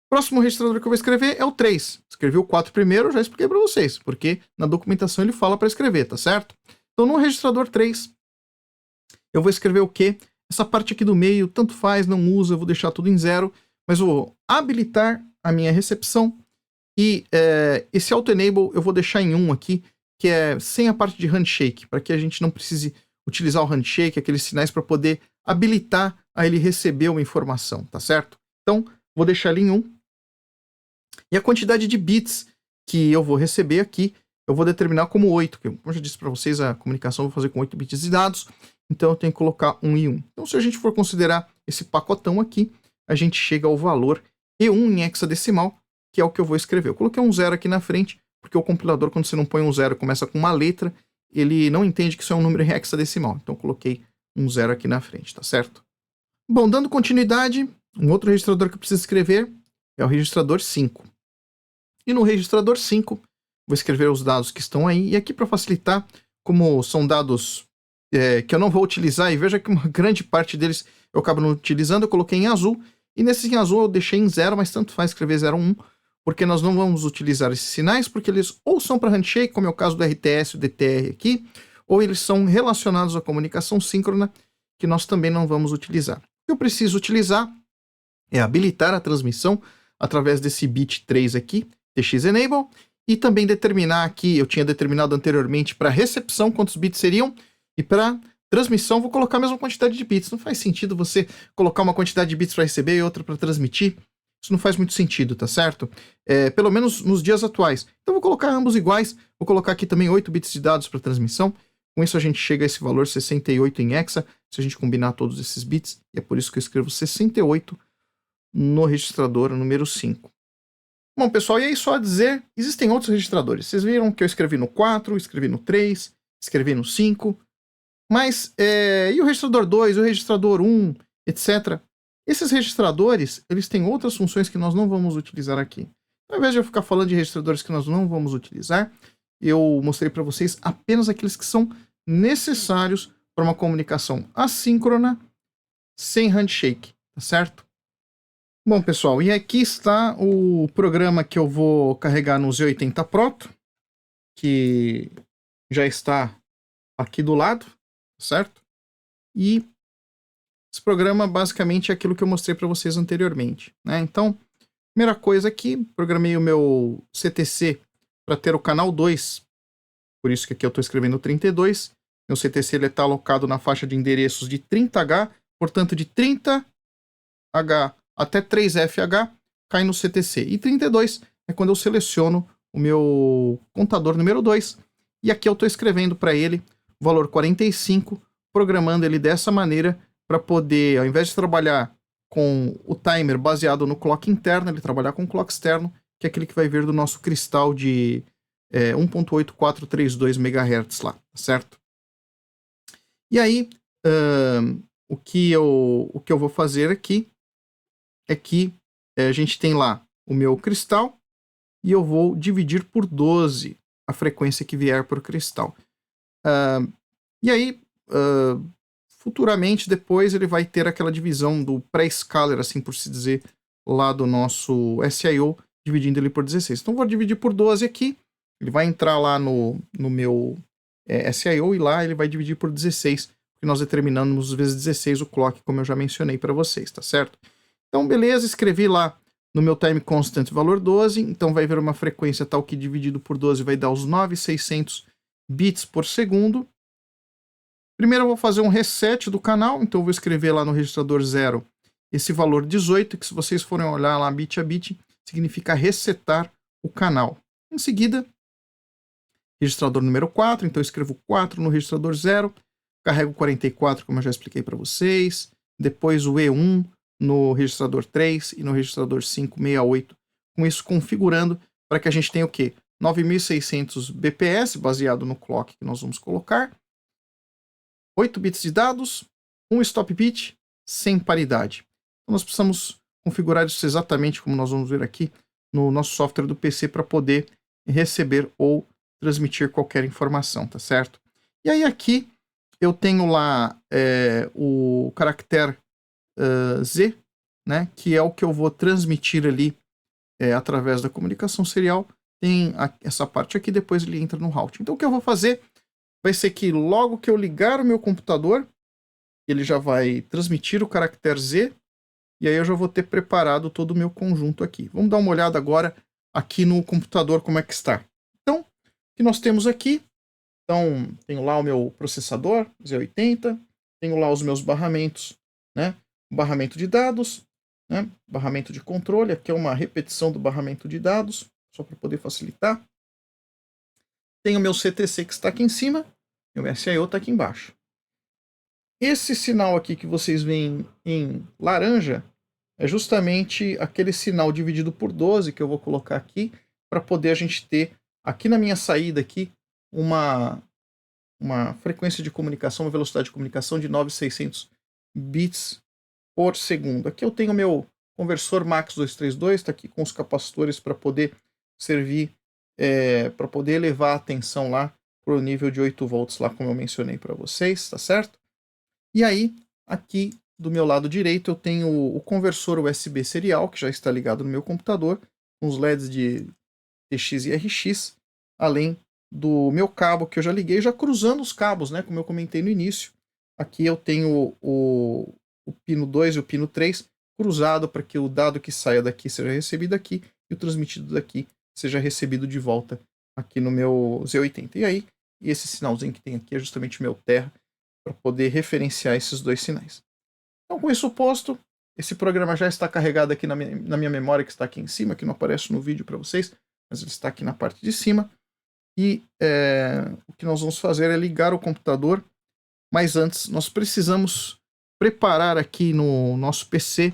Próximo registrador que eu vou escrever é o 3. Escrevi o 4 primeiro, já expliquei para vocês, porque na documentação ele fala para escrever, tá certo? Então, no registrador 3, eu vou escrever o quê? Essa parte aqui do meio, tanto faz, não usa, eu vou deixar tudo em 0, mas eu vou habilitar a minha recepção e esse auto-enable eu vou deixar em 1 aqui, que é sem a parte de handshake, para que a gente não precise utilizar o handshake, aqueles sinais para poder habilitar a ele receber uma informação, tá certo? Então, vou deixar ele em 1. E a quantidade de bits que eu vou receber aqui, eu vou determinar como 8, que como eu já disse para vocês, a comunicação eu vou fazer com 8 bits de dados, então eu tenho que colocar 1 e 1. Então, se a gente for considerar esse pacotão aqui, a gente chega ao valor E1 em hexadecimal, que é o que eu vou escrever. Eu coloquei um 0 aqui na frente, porque o compilador, quando você não põe um 0 e começa com uma letra, ele não entende que isso é um número em hexadecimal. Então eu coloquei um 0 aqui na frente, tá certo? Bom, dando continuidade, um outro registrador que eu preciso escrever é o registrador 5. E no registrador 5, vou escrever os dados que estão aí. E aqui, para facilitar, como são dados que eu não vou utilizar, e veja que uma grande parte deles eu acabo não utilizando, eu coloquei em azul. E nesse em azul eu deixei em 0, mas tanto faz escrever 01, porque nós não vamos utilizar esses sinais, porque eles ou são para handshake, como é o caso do RTS e do DTR aqui, ou eles são relacionados à comunicação síncrona, que nós também não vamos utilizar. O que eu preciso utilizar é habilitar a transmissão através desse bit 3 aqui, TX Enable, e também determinar aqui, eu tinha determinado anteriormente para recepção quantos bits seriam, e para transmissão vou colocar a mesma quantidade de bits. Não faz sentido você colocar uma quantidade de bits para receber e outra para transmitir. Isso não faz muito sentido, tá certo? Pelo menos nos dias atuais. Então vou colocar ambos iguais, vou colocar aqui também 8 bits de dados para transmissão. Com isso a gente chega a esse valor 68 em hexa, se a gente combinar todos esses bits, e é por isso que eu escrevo 68 no registrador número 5. Bom, pessoal, e aí só a dizer, existem outros registradores. Vocês viram que eu escrevi no 4, escrevi no 3, escrevi no 5, mas, e o registrador 2, o registrador 1, etc. Esses registradores, eles têm outras funções que nós não vamos utilizar aqui. Ao invés de eu ficar falando de registradores que nós não vamos utilizar, eu mostrei para vocês apenas aqueles que são necessários para uma comunicação assíncrona sem handshake, tá certo? Bom, pessoal, e aqui está o programa que eu vou carregar no Z80 Proto, que já está aqui do lado, certo? E esse programa basicamente é aquilo que eu mostrei para vocês anteriormente, né? Então, primeira coisa aqui, programei o meu CTC para ter o canal 2, por isso que aqui eu estou escrevendo 32. Meu CTC está alocado na faixa de endereços de 30H, portanto de 30H até 3FH cai no CTC. E 32 é quando eu seleciono o meu contador número 2, e aqui eu estou escrevendo para ele o valor 45, programando ele dessa maneira para poder, ao invés de trabalhar com o timer baseado no clock interno, ele trabalhar com o clock externo, que é aquele que vai vir do nosso cristal de 1.8432 MHz lá, certo? E aí, o que eu vou fazer aqui é que a gente tem lá o meu cristal e eu vou dividir por 12 a frequência que vier por cristal. E aí, futuramente, depois, ele vai ter aquela divisão do pré-scaler, assim por se dizer, lá do nosso SIO, dividindo ele por 16. Então, vou dividir por 12 aqui. Ele vai entrar lá no meu SIO e lá ele vai dividir por 16, porque nós determinamos vezes 16 o clock, como eu já mencionei para vocês, tá certo? Então, beleza, escrevi lá no meu time constant valor 12, então vai ver uma frequência tal que dividido por 12 vai dar os 9.600 bits por segundo. Primeiro eu vou fazer um reset do canal, então eu vou escrever lá no registrador 0 esse valor 18, que se vocês forem olhar lá bit a bit, significa resetar o canal. Em seguida, registrador número 4, então eu escrevo 4 no registrador 0, carrego 44, como eu já expliquei para vocês, depois o E1 no registrador 3 e no registrador 5, 68, com isso configurando para que a gente tenha o quê? 9.600 bps, baseado no clock que nós vamos colocar, 8 bits de dados, um stop bit, sem paridade. Então nós precisamos configurar isso exatamente como nós vamos ver aqui no nosso software do PC para poder receber ou transmitir qualquer informação, tá certo? E aí aqui eu tenho lá o caractere Z, né, que é o que eu vou transmitir ali através da comunicação serial. Tem essa parte aqui, depois ele entra no route. Então o que eu vou fazer vai ser que logo que eu ligar o meu computador, ele já vai transmitir o caractere Z, e aí eu já vou ter preparado todo o meu conjunto aqui. Vamos dar uma olhada agora aqui no computador como é que está. Então, o que nós temos aqui, então, tenho lá o meu processador Z80, tenho lá os meus barramentos, né? Barramento de dados, né? Barramento de controle, aqui é uma repetição do barramento de dados, só para poder facilitar. Tenho o meu CTC que está aqui em cima, e o SIO está aqui embaixo. Esse sinal aqui que vocês veem em laranja é justamente aquele sinal dividido por 12 que eu vou colocar aqui para poder a gente ter aqui na minha saída aqui uma frequência de comunicação, uma velocidade de comunicação de 9.600 bits por segundo. Aqui eu tenho o meu conversor MAX 232, está aqui com os capacitores para poder servir, para poder elevar a tensão lá para o nível de 8 volts lá, como eu mencionei para vocês, tá certo? E aí, aqui do meu lado direito, eu tenho o conversor USB serial, que já está ligado no meu computador, com os LEDs de TX e RX, além do meu cabo que eu já liguei, já cruzando os cabos, né, como eu comentei no início. Aqui eu tenho o pino 2 e o pino 3 cruzado para que o dado que saia daqui seja recebido aqui e o transmitido daqui seja recebido de volta aqui no meu Z80. E aí, esse sinalzinho que tem aqui é justamente o meu terra, para poder referenciar esses dois sinais. Então, com isso posto, esse programa já está carregado aqui na minha memória, que está aqui em cima, que não aparece no vídeo para vocês, mas ele está aqui na parte de cima. E o que nós vamos fazer é ligar o computador, mas antes nós precisamos preparar aqui no nosso PC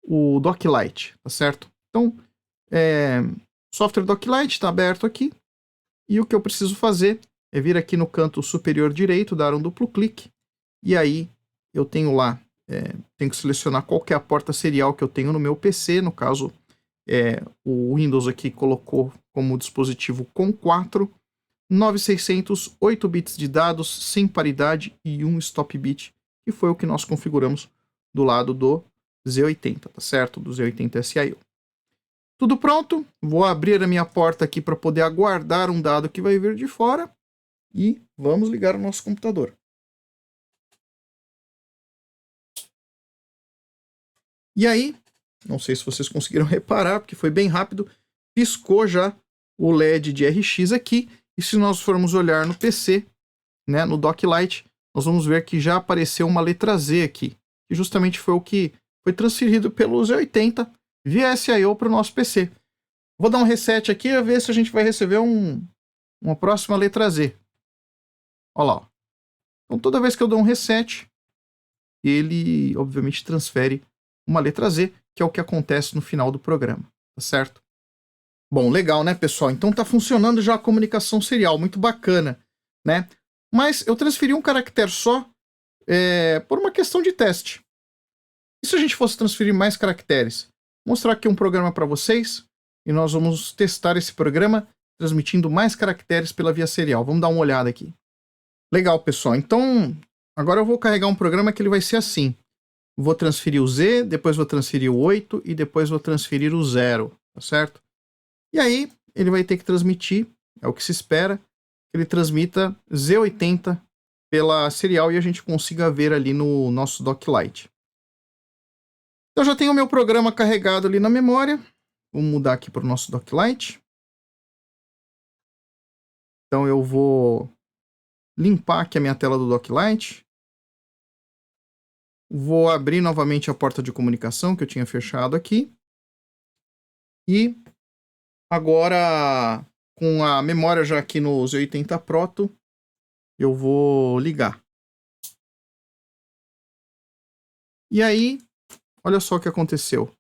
o Doclite, tá certo? Então, o software Doclite está aberto aqui, e o que eu preciso fazer é vir aqui no canto superior direito, dar um duplo clique, e aí eu tenho lá, tenho que selecionar qual que é a porta serial que eu tenho no meu PC, no caso, o Windows aqui colocou como dispositivo com 4, 9600, 8 bits de dados, sem paridade e 1 stop bit, que foi o que nós configuramos do lado do Z80, tá certo? Do Z80 SIO. Tudo pronto, vou abrir a minha porta aqui para poder aguardar um dado que vai vir de fora e vamos ligar o nosso computador. E aí, não sei se vocês conseguiram reparar, porque foi bem rápido, piscou já o LED de RX aqui, e se nós formos olhar no PC, né, no Doclite, nós vamos ver que já apareceu uma letra Z aqui, que justamente foi o que foi transferido pelo Z80 via SIO para o nosso PC. Vou dar um reset aqui e ver se a gente vai receber uma próxima letra Z. Olha lá. Ó. Então toda vez que eu dou um reset, ele obviamente transfere uma letra Z, que é o que acontece no final do programa, tá certo? Bom, legal, né, pessoal? Então tá funcionando já a comunicação serial, muito bacana, né? Mas eu transferi um caractere só por uma questão de teste. E se a gente fosse transferir mais caracteres? Vou mostrar aqui um programa para vocês e nós vamos testar esse programa transmitindo mais caracteres pela via serial. Vamos dar uma olhada aqui. Legal, pessoal. Então, agora eu vou carregar um programa que ele vai ser assim. Vou transferir o Z, depois vou transferir o 8 e depois vou transferir o 0, tá certo? E aí, ele vai ter que transmitir, é o que se espera, que ele transmita Z80 pela serial e a gente consiga ver ali no nosso Doclite. Então, já tenho o meu programa carregado ali na memória. Vou mudar aqui para o nosso Doclite. Então, eu vou limpar aqui a minha tela do Doclite. Vou abrir novamente a porta de comunicação que eu tinha fechado aqui. E agora, com a memória já aqui no Z80 Proto, eu vou ligar. E aí, olha só o que aconteceu.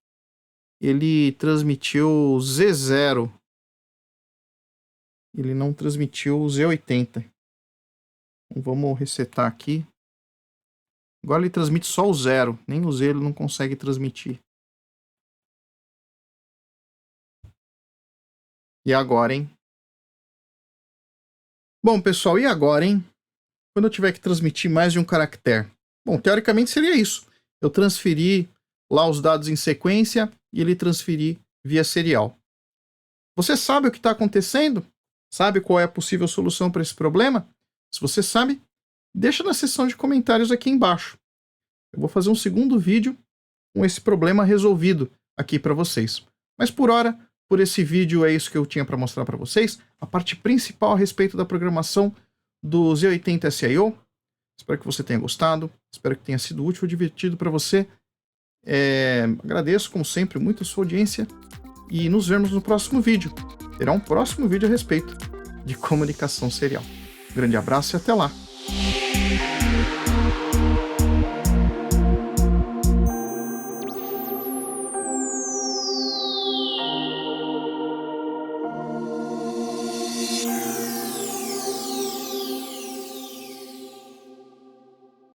Ele transmitiu Z0. Ele não transmitiu Z80. Então, vamos resetar aqui. Agora ele transmite só o 0. Nem o Z ele não consegue transmitir. E agora, hein? Bom, pessoal, e agora, hein? Quando eu tiver que transmitir mais de um caractere? Bom, teoricamente seria isso. Eu transferi lá os dados em sequência e ele transferir via serial. Você sabe o que está acontecendo? Sabe qual é a possível solução para esse problema? Se você sabe, deixa na seção de comentários aqui embaixo. Eu vou fazer um segundo vídeo com esse problema resolvido aqui para vocês. Mas por hora, por esse vídeo é isso que eu tinha para mostrar para vocês. A parte principal a respeito da programação do Z80 SIO. Espero que você tenha gostado. Espero que tenha sido útil e divertido para você. Agradeço, como sempre, muito a sua audiência. E nos vemos no próximo vídeo. Terá um próximo vídeo a respeito de comunicação serial. Um grande abraço e até lá!